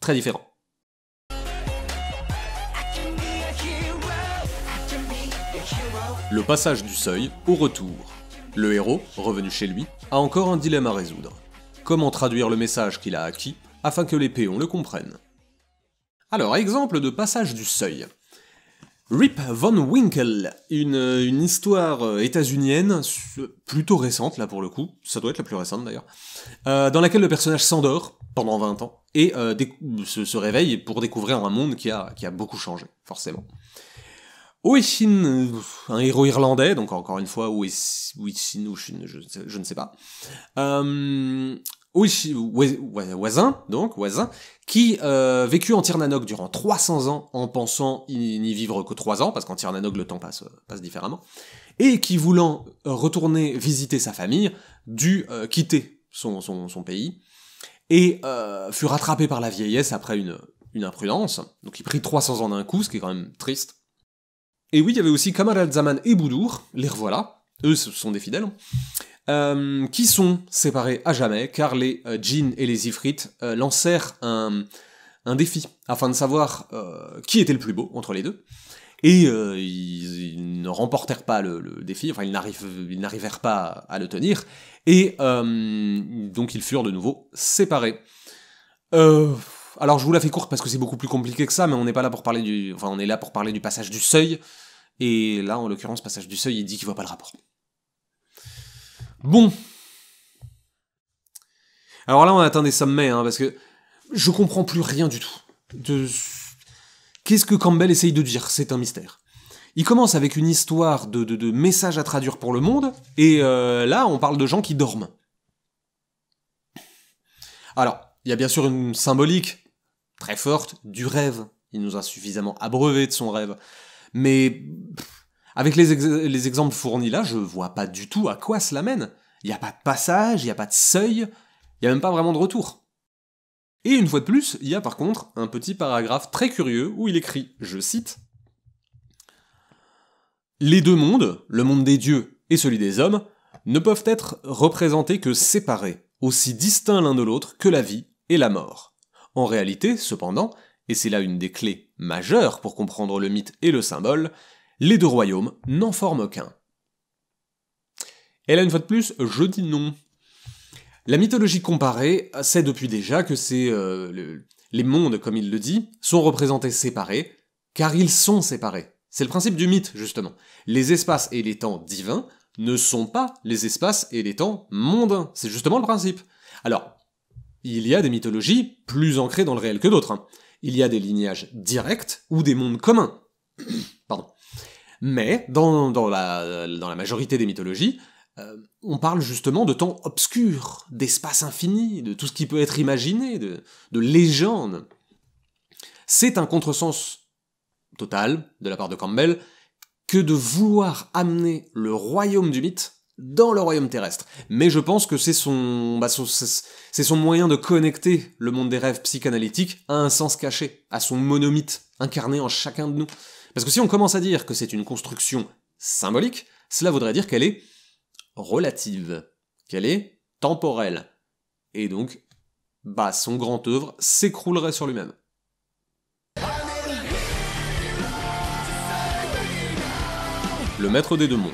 très différent. Le passage du seuil au retour. Le héros, revenu chez lui, a encore un dilemme à résoudre. Comment traduire le message qu'il a acquis afin que les péons le comprennent? Alors, exemple de passage du seuil. Rip Van Winkle, une histoire états-unienne, plutôt récente là pour le coup, ça doit être la plus récente d'ailleurs, dans laquelle le personnage s'endort pendant 20 ans et se réveille pour découvrir un monde qui a beaucoup changé, forcément. Oisin, un héros irlandais, donc encore une fois, Oisin, je ne sais pas. Oisin, qui vécut en Tirnanog durant 300 ans en pensant n'y vivre que 3 ans, parce qu'en Tirnanog le temps passe différemment, et qui voulant retourner visiter sa famille, dut quitter son pays, et fut rattrapé par la vieillesse après une imprudence, donc il prit 300 ans d'un coup, ce qui est quand même triste. Et oui, il y avait aussi Kamar al-Zaman et Boudour, les revoilà, eux ce sont des fidèles, qui sont séparés à jamais, car les djinns et les ifrites lancèrent un défi, afin de savoir qui était le plus beau entre les deux, et ils ne remportèrent pas le défi, enfin ils n'arrivèrent pas à le tenir, et donc ils furent de nouveau séparés. Alors je vous la fais courte parce que c'est beaucoup plus compliqué que ça, mais on n'est pas là pour parler on est là pour parler du passage du seuil, et là en l'occurrence passage du seuil, il dit qu'il voit pas le rapport. Bon. Alors là on atteint des sommets, parce que je comprends plus rien du tout. Qu'est-ce que Campbell essaye de dire? C'est un mystère. Il commence avec une histoire de messages à traduire pour le monde, et là on parle de gens qui dorment. Alors, il y a bien sûr une symbolique très forte du rêve. Il nous a suffisamment abreuvé de son rêve. Mais avec les exemples fournis là, je vois pas du tout à quoi cela mène. Il n'y a pas de passage, il n'y a pas de seuil, il n'y a même pas vraiment de retour. Et une fois de plus, il y a par contre un petit paragraphe très curieux où il écrit, je cite, « Les deux mondes, le monde des dieux et celui des hommes, ne peuvent être représentés que séparés, aussi distincts l'un de l'autre que la vie et la mort. En réalité, cependant, et c'est là une des clés majeures pour comprendre le mythe et le symbole, les deux royaumes n'en forment qu'un. » Et là, une fois de plus, je dis non. La mythologie comparée sait depuis déjà que les mondes, comme il le dit, sont représentés séparés, car ils sont séparés. C'est le principe du mythe, justement. Les espaces et les temps divins ne sont pas les espaces et les temps mondains. C'est justement le principe. Alors, il y a des mythologies plus ancrées dans le réel que d'autres. Il y a des lignages directs ou des mondes communs. Pardon. Mais, dans la majorité des mythologies, on parle justement de temps obscurs, d'espace infini, de tout ce qui peut être imaginé, de légendes. C'est un contresens total, de la part de Campbell, que de vouloir amener le royaume du mythe dans le royaume terrestre. Mais je pense que c'est son moyen de connecter le monde des rêves psychanalytiques à un sens caché, à son monomythe, incarné en chacun de nous. Parce que si on commence à dire que c'est une construction symbolique, cela voudrait dire qu'elle est relative, qu'elle est temporelle. Et donc, son grand œuvre s'écroulerait sur lui-même. Le maître des deux mondes.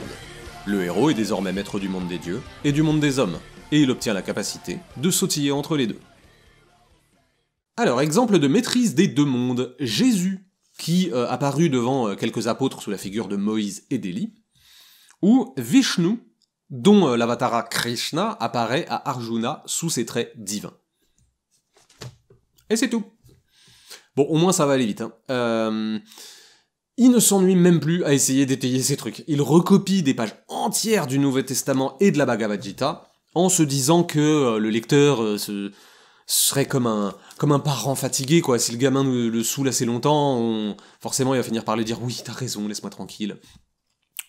Le héros est désormais maître du monde des dieux et du monde des hommes, et il obtient la capacité de sautiller entre les deux. Alors, exemple de maîtrise des deux mondes, Jésus, qui apparut devant quelques apôtres sous la figure de Moïse et d'Élie, ou Vishnu, dont l'avatara Krishna apparaît à Arjuna sous ses traits divins. Et c'est tout. Bon, au moins ça va aller vite. Il ne s'ennuie même plus à essayer d'étayer ces trucs. Il recopie des pages entières du Nouveau Testament et de la Bhagavad Gita, en se disant que le lecteur serait comme un parent fatigué, quoi. Si le gamin le saoule assez longtemps, forcément il va finir par lui dire « Oui, t'as raison, laisse-moi tranquille ».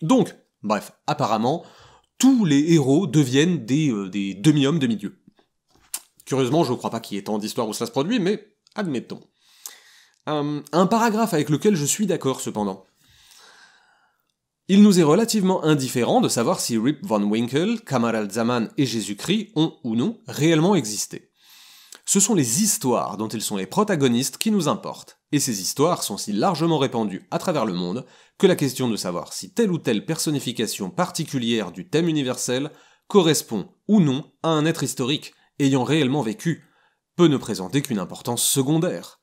Donc, bref, apparemment, tous les héros deviennent des demi-hommes, demi-dieux. Curieusement, je crois pas qu'il y ait tant d'histoires où cela se produit, mais admettons. Un paragraphe avec lequel je suis d'accord, cependant. Il nous est relativement indifférent de savoir si Rip Van Winkle, Kamar al-Zaman et Jésus-Christ ont ou non réellement existé. Ce sont les histoires dont ils sont les protagonistes qui nous importent, et ces histoires sont si largement répandues à travers le monde que la question de savoir si telle ou telle personnification particulière du thème universel correspond ou non à un être historique ayant réellement vécu peut ne présenter qu'une importance secondaire.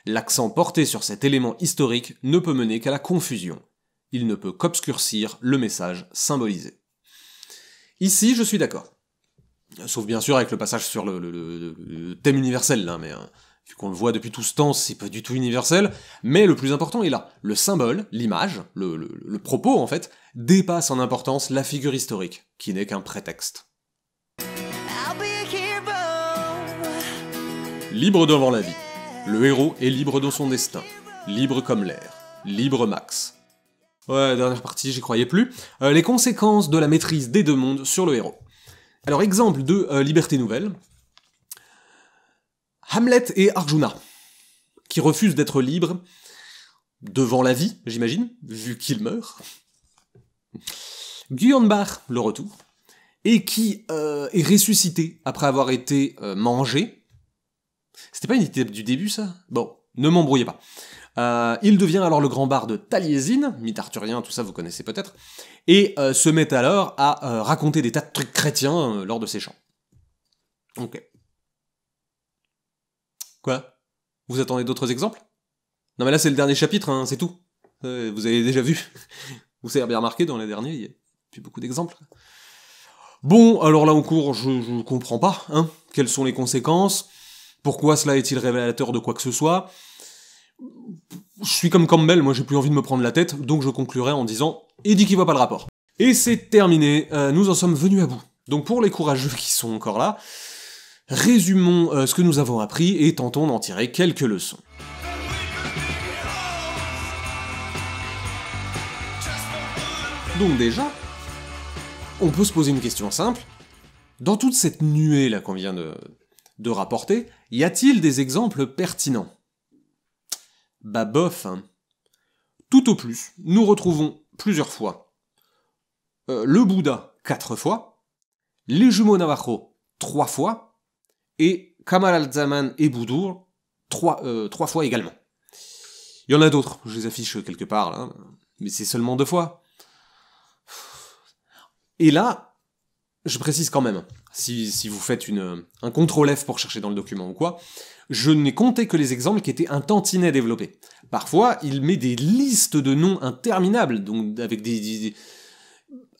L'accent porté sur cet élément historique ne peut mener qu'à la confusion. Il ne peut qu'obscurcir le message symbolisé. Ici, je suis d'accord. Sauf bien sûr avec le passage sur le thème universel, là, mais vu qu'on le voit depuis tout ce temps, c'est pas du tout universel, mais le plus important est là. Le symbole, l'image, le propos en fait, dépasse en importance la figure historique, qui n'est qu'un prétexte. Libre devant la vie. Le héros est libre de son destin. Libre comme l'air. Libre max. Ouais, dernière partie, j'y croyais plus. Les conséquences de la maîtrise des deux mondes sur le héros. Alors, exemple de liberté nouvelle. Hamlet et Arjuna, qui refusent d'être libres devant la vie, j'imagine, vu qu'il meurt. Guyonbach, le retour, et qui est ressuscité après avoir été mangé. C'était pas une idée du début, ça? Bon, ne m'embrouillez pas. Il devient alors le grand barde Taliesin, mythe arthurien, tout ça vous connaissez peut-être, et se met alors à raconter des tas de trucs chrétiens lors de ses chants. Ok. Quoi? Vous attendez d'autres exemples? Non mais là c'est le dernier chapitre, hein, c'est tout. Vous avez déjà vu. Vous avez bien remarqué, dans les derniers, il y a plus beaucoup d'exemples. Bon, alors là en cours, je comprends pas, hein. Quelles sont les conséquences? Pourquoi cela est-il révélateur de quoi que ce soit? Je suis comme Campbell, moi j'ai plus envie de me prendre la tête, donc je conclurai en disant « Et dit qu'il voit pas le rapport ». Et c'est terminé, nous en sommes venus à bout. Donc pour les courageux qui sont encore là, résumons ce que nous avons appris et tentons d'en tirer quelques leçons. Donc déjà, on peut se poser une question simple. Dans toute cette nuée là qu'on vient de rapporter, y a-t-il des exemples pertinents? Bah bof, hein. Tout au plus, nous retrouvons plusieurs fois le Bouddha 4 fois, les jumeaux Navajo 3 fois, et Camaralzaman et Boudour 3 fois également. Il y en a d'autres, je les affiche quelque part là, mais c'est seulement 2 fois. Et là, je précise quand même, si vous faites un CTRL F pour chercher dans le document ou quoi, je n'ai compté que les exemples qui étaient un tantinet développés. Parfois, il met des listes de noms interminables, donc avec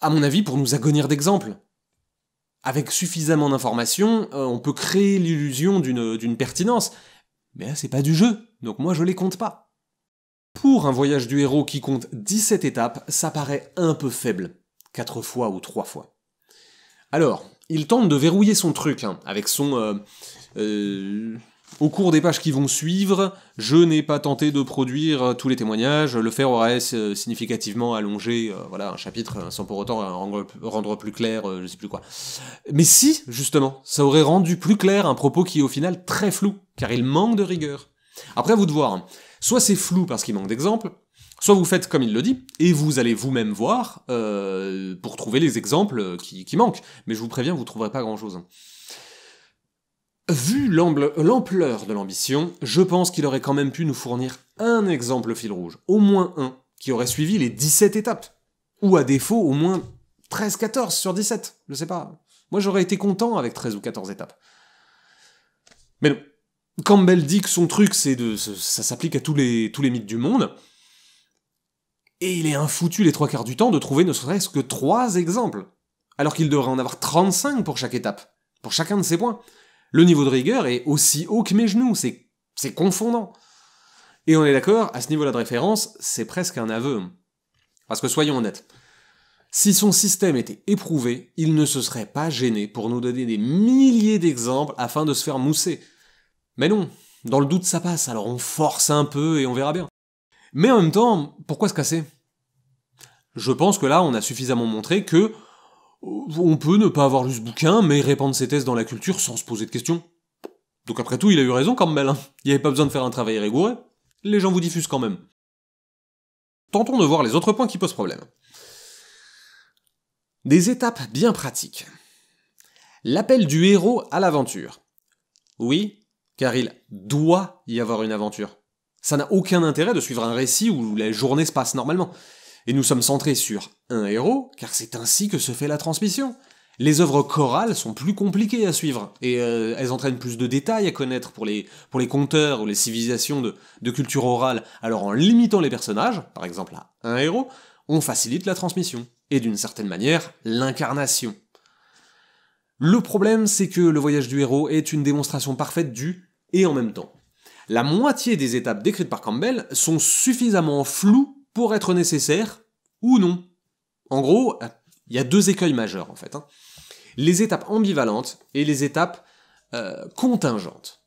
à mon avis, pour nous agonir d'exemples. Avec suffisamment d'informations, on peut créer l'illusion d'une pertinence. Mais là, c'est pas du jeu, donc moi je les compte pas. Pour un voyage du héros qui compte 17 étapes, ça paraît un peu faible. 4 fois ou 3 fois. Alors, il tente de verrouiller son truc, hein, avec son... au cours des pages qui vont suivre, je n'ai pas tenté de produire tous les témoignages, le faire aurait significativement allongé voilà, un chapitre, sans pour autant rendre plus clair, je sais plus quoi. Mais si, justement, ça aurait rendu plus clair un propos qui est au final très flou, car il manque de rigueur. Après, à vous de voir, hein. Soit c'est flou parce qu'il manque d'exemples, soit vous faites comme il le dit, et vous allez vous-même voir pour trouver les exemples qui manquent. Mais je vous préviens, vous trouverez pas grand-chose. Vu l'ampleur de l'ambition, je pense qu'il aurait quand même pu nous fournir un exemple fil rouge, au moins un, qui aurait suivi les 17 étapes. Ou à défaut, au moins 13-14 sur 17, je sais pas. Moi j'aurais été content avec 13 ou 14 étapes. Mais non. Campbell dit que son truc, ça s'applique à tous les mythes du monde, et il est infoutu les 3 quarts du temps de trouver ne serait-ce que 3 exemples, alors qu'il devrait en avoir 35 pour chaque étape, pour chacun de ces points. Le niveau de rigueur est aussi haut que mes genoux, c'est confondant. Et on est d'accord, à ce niveau-là de référence, c'est presque un aveu. Parce que soyons honnêtes, si son système était éprouvé, il ne se serait pas gêné pour nous donner des milliers d'exemples afin de se faire mousser. Mais non, dans le doute ça passe, alors on force un peu et on verra bien. Mais en même temps, pourquoi se casser? Je pense que là, on a suffisamment montré que on peut ne pas avoir lu ce bouquin, mais répandre ses thèses dans la culture sans se poser de questions. Donc après tout, il a eu raison Campbell, hein. Il n'y avait pas besoin de faire un travail rigoureux. Les gens vous diffusent quand même. Tentons de voir les autres points qui posent problème. Des étapes bien pratiques. L'appel du héros à l'aventure. Oui, car il doit y avoir une aventure. Ça n'a aucun intérêt de suivre un récit où les journées se passent normalement. Et nous sommes centrés sur un héros, car c'est ainsi que se fait la transmission. Les œuvres chorales sont plus compliquées à suivre, et elles entraînent plus de détails à connaître pour les conteurs ou les civilisations de culture orale. Alors en limitant les personnages, par exemple à un héros, on facilite la transmission, et d'une certaine manière, l'incarnation. Le problème, c'est que le voyage du héros est une démonstration parfaite du « et en même temps ». La moitié des étapes décrites par Campbell sont suffisamment floues pour être nécessaires, ou non. En gros, il y a deux écueils majeurs, en fait. Les étapes ambivalentes et les étapes contingentes.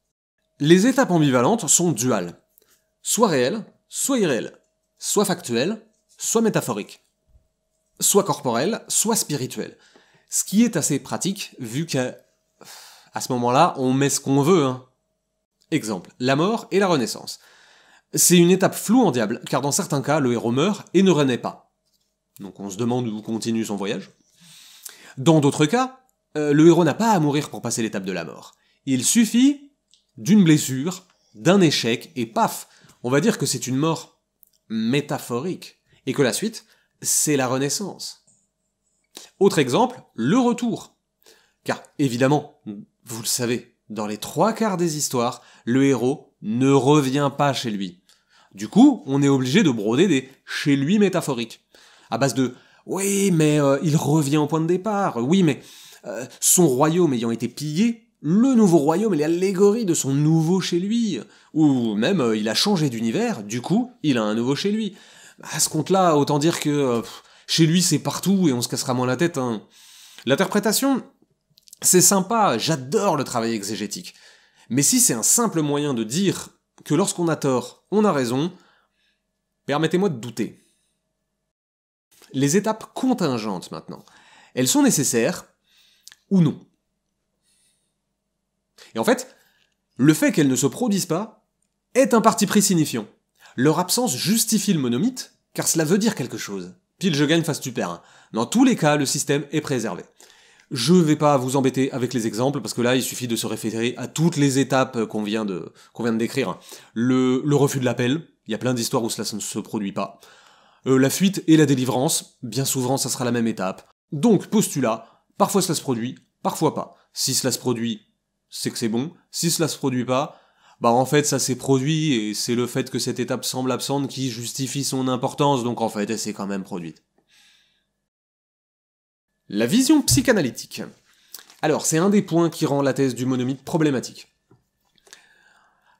Les étapes ambivalentes sont duales. Soit réelles, soit irréelles. Soit factuelles, soit métaphoriques. Soit corporelles, soit spirituelles. Ce qui est assez pratique, vu qu'à ce moment-là, on met ce qu'on veut. Exemple, la mort et la renaissance. C'est une étape floue en diable, car dans certains cas, le héros meurt et ne renaît pas. Donc on se demande où continue son voyage. Dans d'autres cas, le héros n'a pas à mourir pour passer l'étape de la mort. Il suffit d'une blessure, d'un échec, et paf, on va dire que c'est une mort métaphorique, et que la suite, c'est la renaissance. Autre exemple, le retour. Car, évidemment, vous le savez, dans les 3/4 des histoires, le héros ne revient pas chez lui. Du coup, on est obligé de broder des « chez lui » métaphoriques. À base de « oui, mais il revient au point de départ, oui, mais son royaume ayant été pillé, le nouveau royaume est l'allégorie de son nouveau chez lui. » Ou même, il a changé d'univers, du coup, il a un nouveau chez lui. À ce compte-là, autant dire que chez lui c'est partout et on se cassera moins la tête. L'interprétation, c'est sympa, j'adore le travail exégétique. Mais si c'est un simple moyen de dire que lorsqu'on a tort, on a raison, permettez-moi de douter. Les étapes contingentes maintenant. Elles sont nécessaires ou non. Et en fait, le fait qu'elles ne se produisent pas est un parti pris signifiant. Leur absence justifie le monomythe, car cela veut dire quelque chose. Pile je gagne face tu perds. Dans tous les cas, le système est préservé. Je vais pas vous embêter avec les exemples, parce que là, il suffit de se référer à toutes les étapes qu'on vient de décrire. Le refus de l'appel, il y a plein d'histoires où cela ne se produit pas. La fuite et la délivrance, bien souvent ça sera la même étape. Donc, postulat, parfois cela se produit, parfois pas. Si cela se produit, c'est que c'est bon. Si cela se produit pas, bah en fait ça s'est produit, et c'est le fait que cette étape semble absente qui justifie son importance, donc en fait elle s'est quand même produite. La vision psychanalytique. Alors, c'est un des points qui rend la thèse du monomythe problématique.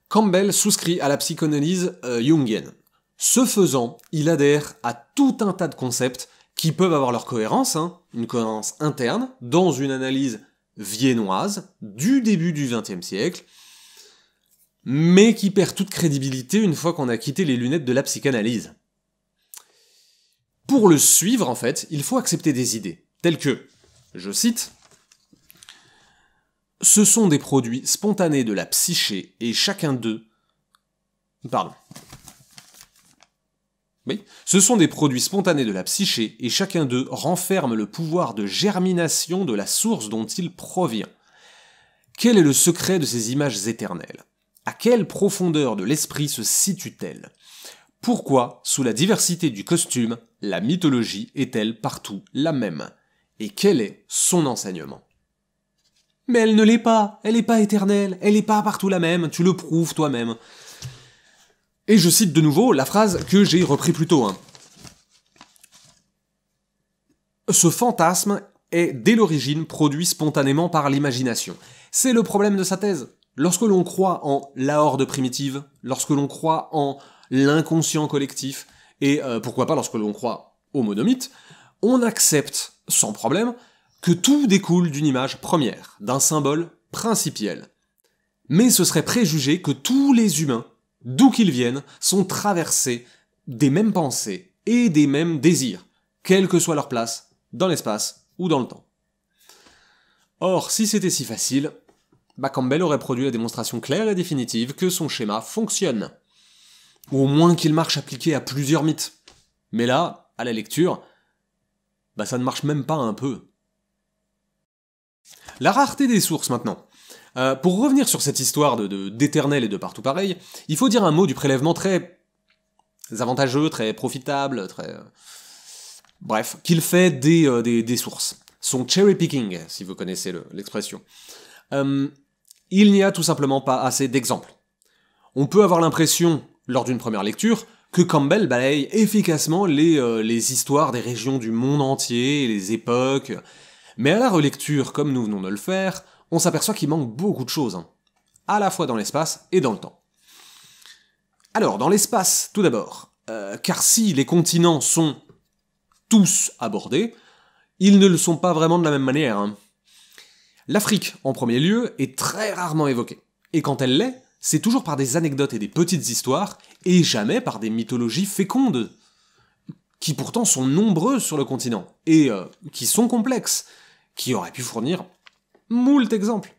Campbell souscrit à la psychanalyse jungienne. Ce faisant, il adhère à tout un tas de concepts qui peuvent avoir leur cohérence, une cohérence interne, dans une analyse viennoise du début du XXe siècle, mais qui perd toute crédibilité une fois qu'on a quitté les lunettes de la psychanalyse. Pour le suivre, en fait, il faut accepter des idées. Tels que, je cite, « Ce sont des produits spontanés de la psyché et chacun d'eux... » Pardon. Oui. « Ce sont des produits spontanés de la psyché et chacun d'eux renferme le pouvoir de germination de la source dont il provient. Quel est le secret de ces images éternelles? À quelle profondeur de l'esprit se situe-t-elle? Pourquoi, sous la diversité du costume, la mythologie est-elle partout la même? Et quel est son enseignement? » Mais elle ne l'est pas, elle n'est pas éternelle, elle n'est pas partout la même, tu le prouves toi-même. Et je cite de nouveau la phrase que j'ai repris plus tôt. Ce fantasme est dès l'origine produit spontanément par l'imagination. C'est le problème de sa thèse. Lorsque l'on croit en la horde primitive, lorsque l'on croit en l'inconscient collectif, et pourquoi pas lorsque l'on croit au monomythe, on accepte, sans problème, que tout découle d'une image première, d'un symbole principiel. Mais ce serait préjuger que tous les humains, d'où qu'ils viennent, sont traversés des mêmes pensées et des mêmes désirs, quelle que soit leur place, dans l'espace ou dans le temps. Or, si c'était si facile, Campbell aurait produit la démonstration claire et définitive que son schéma fonctionne. Ou au moins qu'il marche appliqué à plusieurs mythes. Mais là, à la lecture, ça ne marche même pas un peu. La rareté des sources maintenant. Pour revenir sur cette histoire d'éternel et de partout pareil, il faut dire un mot du prélèvement très avantageux, très profitable, très... Bref, qu'il fait des sources. Son cherry picking, si vous connaissez l'expression. Il n'y a tout simplement pas assez d'exemples. On peut avoir l'impression, lors d'une première lecture, que Campbell balaye efficacement les histoires des régions du monde entier, les époques, mais à la relecture, comme nous venons de le faire, on s'aperçoit qu'il manque beaucoup de choses, à la fois dans l'espace et dans le temps. Alors, dans l'espace, tout d'abord, car si les continents sont tous abordés, ils ne le sont pas vraiment de la même manière. L'Afrique, en premier lieu, est très rarement évoquée, et quand elle l'est, c'est toujours par des anecdotes et des petites histoires, et jamais par des mythologies fécondes, qui pourtant sont nombreuses sur le continent, et qui sont complexes, qui auraient pu fournir moult exemples.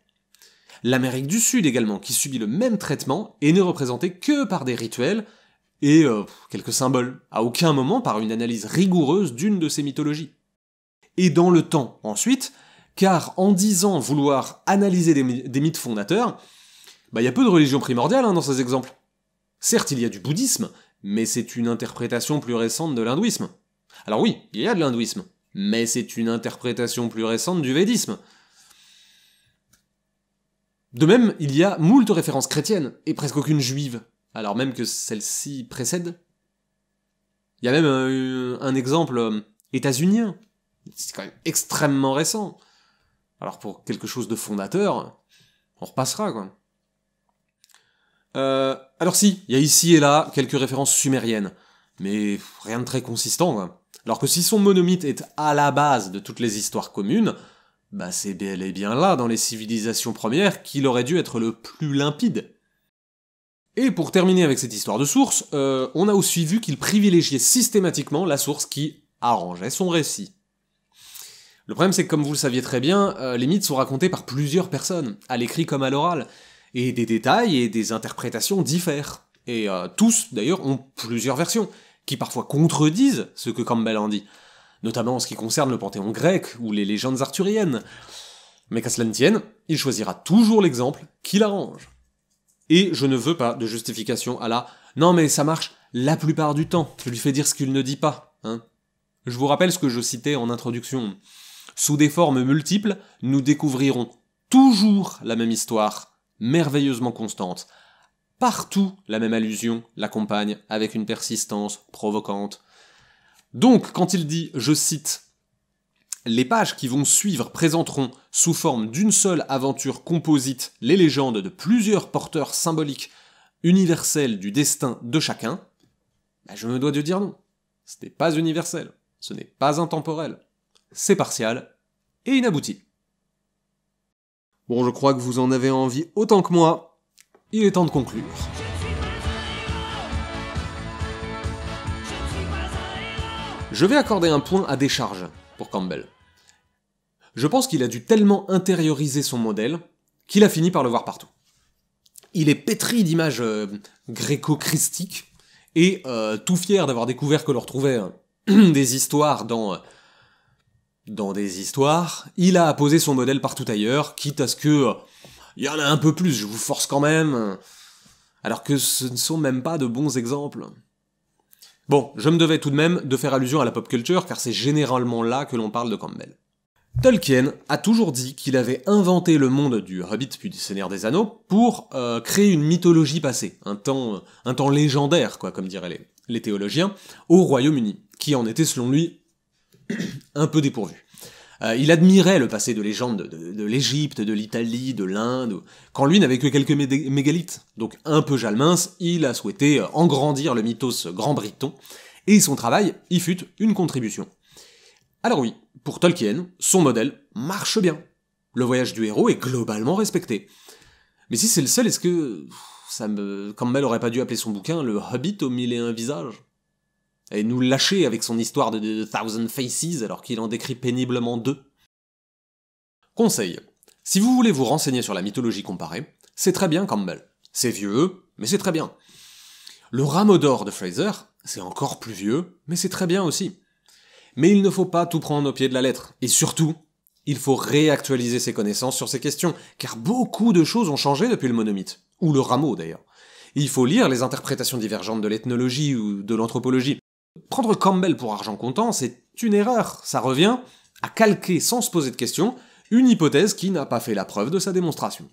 L'Amérique du Sud également, qui subit le même traitement, et n'est représentée que par des rituels, et quelques symboles, à aucun moment par une analyse rigoureuse d'une de ces mythologies. Et dans le temps, ensuite, car en disant vouloir analyser des mythes fondateurs, il y a peu de religion primordiale dans ces exemples. Certes, il y a du bouddhisme, mais c'est une interprétation plus récente de l'hindouisme. Alors oui, il y a de l'hindouisme, mais c'est une interprétation plus récente du védisme. De même, il y a moult références chrétiennes, et presque aucune juive, alors même que celle-ci précède. Il y a même un exemple états-unien, c'est quand même extrêmement récent. Alors pour quelque chose de fondateur, on repassera, quoi. Alors si, il y a ici et là quelques références sumériennes, mais rien de très consistant, quoi. Alors que si son monomythe est à la base de toutes les histoires communes, c'est bel et bien là, dans les civilisations premières, qu'il aurait dû être le plus limpide. Et pour terminer avec cette histoire de source, on a aussi vu qu'il privilégiait systématiquement la source qui arrangeait son récit. Le problème c'est que comme vous le saviez très bien, les mythes sont racontés par plusieurs personnes, à l'écrit comme à l'oral, et des détails et des interprétations diffèrent. Et tous, d'ailleurs, ont plusieurs versions, qui parfois contredisent ce que Campbell en dit, notamment en ce qui concerne le panthéon grec ou les légendes arthuriennes. Mais qu'à cela ne tienne, il choisira toujours l'exemple qui l'arrange. Et je ne veux pas de justification à la « non mais ça marche la plupart du temps, je lui fais dire ce qu'il ne dit pas ». Je vous rappelle ce que je citais en introduction. Sous des formes multiples, nous découvrirons toujours la même histoire, merveilleusement constante. Partout, la même allusion l'accompagne avec une persistance provocante. Donc, quand il dit, je cite, « Les pages qui vont suivre présenteront, sous forme d'une seule aventure composite, les légendes de plusieurs porteurs symboliques universels du destin de chacun », je me dois de dire non. Ce n'est pas universel, ce n'est pas intemporel, c'est partial et inabouti. Bon, je crois que vous en avez envie autant que moi, il est temps de conclure. Je vais accorder un point à décharge pour Campbell. Je pense qu'il a dû tellement intérioriser son modèle qu'il a fini par le voir partout. Il est pétri d'images gréco-christiques et tout fier d'avoir découvert que l'on retrouvait des histoires dans des histoires, il a apposé son modèle partout ailleurs, quitte à ce que il y en a un peu plus, je vous force quand même, alors que ce ne sont même pas de bons exemples. Bon, je me devais tout de même de faire allusion à la pop culture, car c'est généralement là que l'on parle de Campbell. Tolkien a toujours dit qu'il avait inventé le monde du Hobbit puis du Seigneur des Anneaux pour créer une mythologie passée, un temps légendaire, quoi, comme diraient les théologiens, au Royaume-Uni, qui en était selon lui un peu dépourvu. Il admirait le passé de légende de l'Égypte, de l'Italie, de l'Inde, quand lui n'avait que quelques mégalithes. Donc un peu jalmince, il a souhaité engrandir le mythos grand-briton, et son travail y fut une contribution. Alors oui, pour Tolkien, son modèle marche bien. Le voyage du héros est globalement respecté. Mais si c'est le seul, est-ce que Campbell aurait pas dû appeler son bouquin « Le Hobbit aux 1001 visages » et nous lâcher avec son histoire de Thousand Faces alors qu'il en décrit péniblement 2. Conseil. Si vous voulez vous renseigner sur la mythologie comparée, c'est très bien Campbell. C'est vieux, mais c'est très bien. Le Rameau d'or de Fraser, c'est encore plus vieux, mais c'est très bien aussi. Mais il ne faut pas tout prendre au pied de la lettre, et surtout, Il faut réactualiser ses connaissances sur ces questions, car beaucoup de choses ont changé depuis le monomythe, ou le rameau d'ailleurs. Il faut lire les interprétations divergentes de l'ethnologie ou de l'anthropologie. Prendre Campbell pour argent comptant, c'est une erreur. Ça revient à calquer sans se poser de questions une hypothèse qui n'a pas fait la preuve de sa démonstration.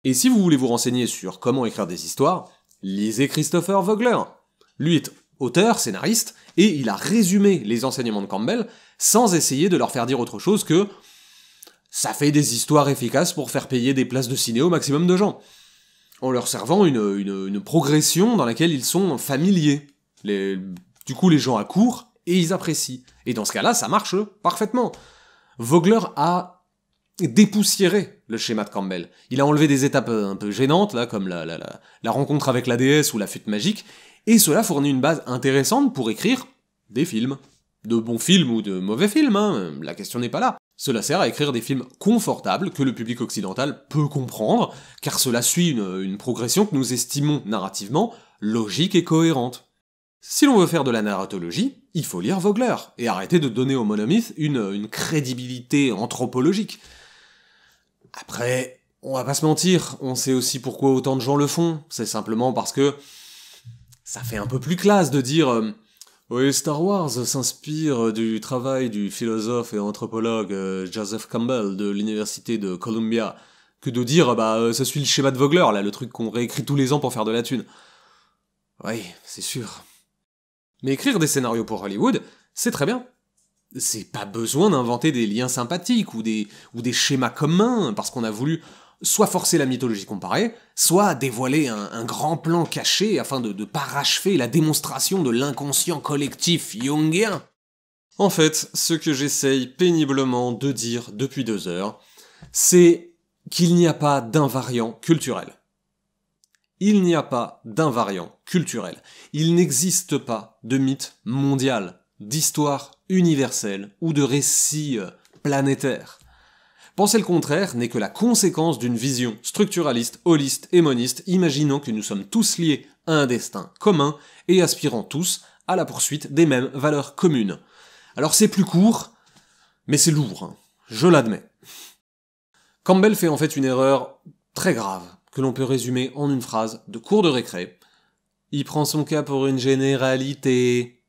Et si vous voulez vous renseigner sur comment écrire des histoires, lisez Christopher Vogler. Lui est auteur, scénariste, et il a résumé les enseignements de Campbell sans essayer de leur faire dire autre chose que ça fait des histoires efficaces pour faire payer des places de ciné au maximum de gens, en leur servant une progression dans laquelle ils sont familiers. Du coup, les gens accourent et ils apprécient. Et dans ce cas-là, ça marche parfaitement. Vogler a dépoussiéré le schéma de Campbell. Il a enlevé des étapes un peu gênantes, là, comme la rencontre avec la déesse ou la fuite magique, et cela fournit une base intéressante pour écrire des films. De bons films ou de mauvais films, hein, la question n'est pas là. Cela sert à écrire des films confortables que le public occidental peut comprendre, car cela suit une progression que nous estimons narrativement logique et cohérente. Si l'on veut faire de la narratologie, il faut lire Vogler, et arrêter de donner au monomythe une crédibilité anthropologique. Après, on va pas se mentir, on sait aussi pourquoi autant de gens le font, c'est simplement parce que ça fait un peu plus classe de dire oui, Star Wars s'inspire du travail du philosophe et anthropologue Joseph Campbell de l'université de Columbia, que de dire ça suit le schéma de Vogler, là, le truc qu'on réécrit tous les ans pour faire de la thune. Oui, c'est sûr. Mais écrire des scénarios pour Hollywood, c'est très bien. C'est pas besoin d'inventer des liens sympathiques ou des schémas communs, parce qu'on a voulu soit forcer la mythologie comparée, soit dévoiler un grand plan caché afin de parachever la démonstration de l'inconscient collectif jungien. En fait, ce que j'essaye péniblement de dire depuis 2 heures, c'est qu'il n'y a pas d'invariant culturel. Il n'y a pas d'invariant culturel. Il n'existe pas de mythe mondial, d'histoire universelle ou de récit planétaire. Penser le contraire n'est que la conséquence d'une vision structuraliste, holiste et moniste, imaginant que nous sommes tous liés à un destin commun et aspirant tous à la poursuite des mêmes valeurs communes. Alors c'est plus court, mais c'est lourd, hein. Je l'admets. Campbell fait en fait une erreur très grave, que l'on peut résumer en une phrase de cours de récré. Il prend son cas pour une généralité.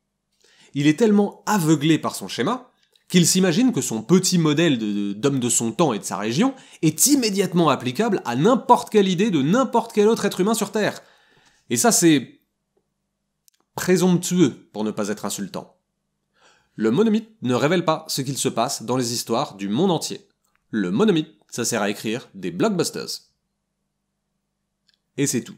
Il est tellement aveuglé par son schéma qu'il s'imagine que son petit modèle d'homme de son temps et de sa région est immédiatement applicable à n'importe quelle idée de n'importe quel autre être humain sur Terre. Et ça, c'est présomptueux, pour ne pas être insultant. Le monomythe ne révèle pas ce qu'il se passe dans les histoires du monde entier. Le monomythe, ça sert à écrire des blockbusters. Et c'est tout.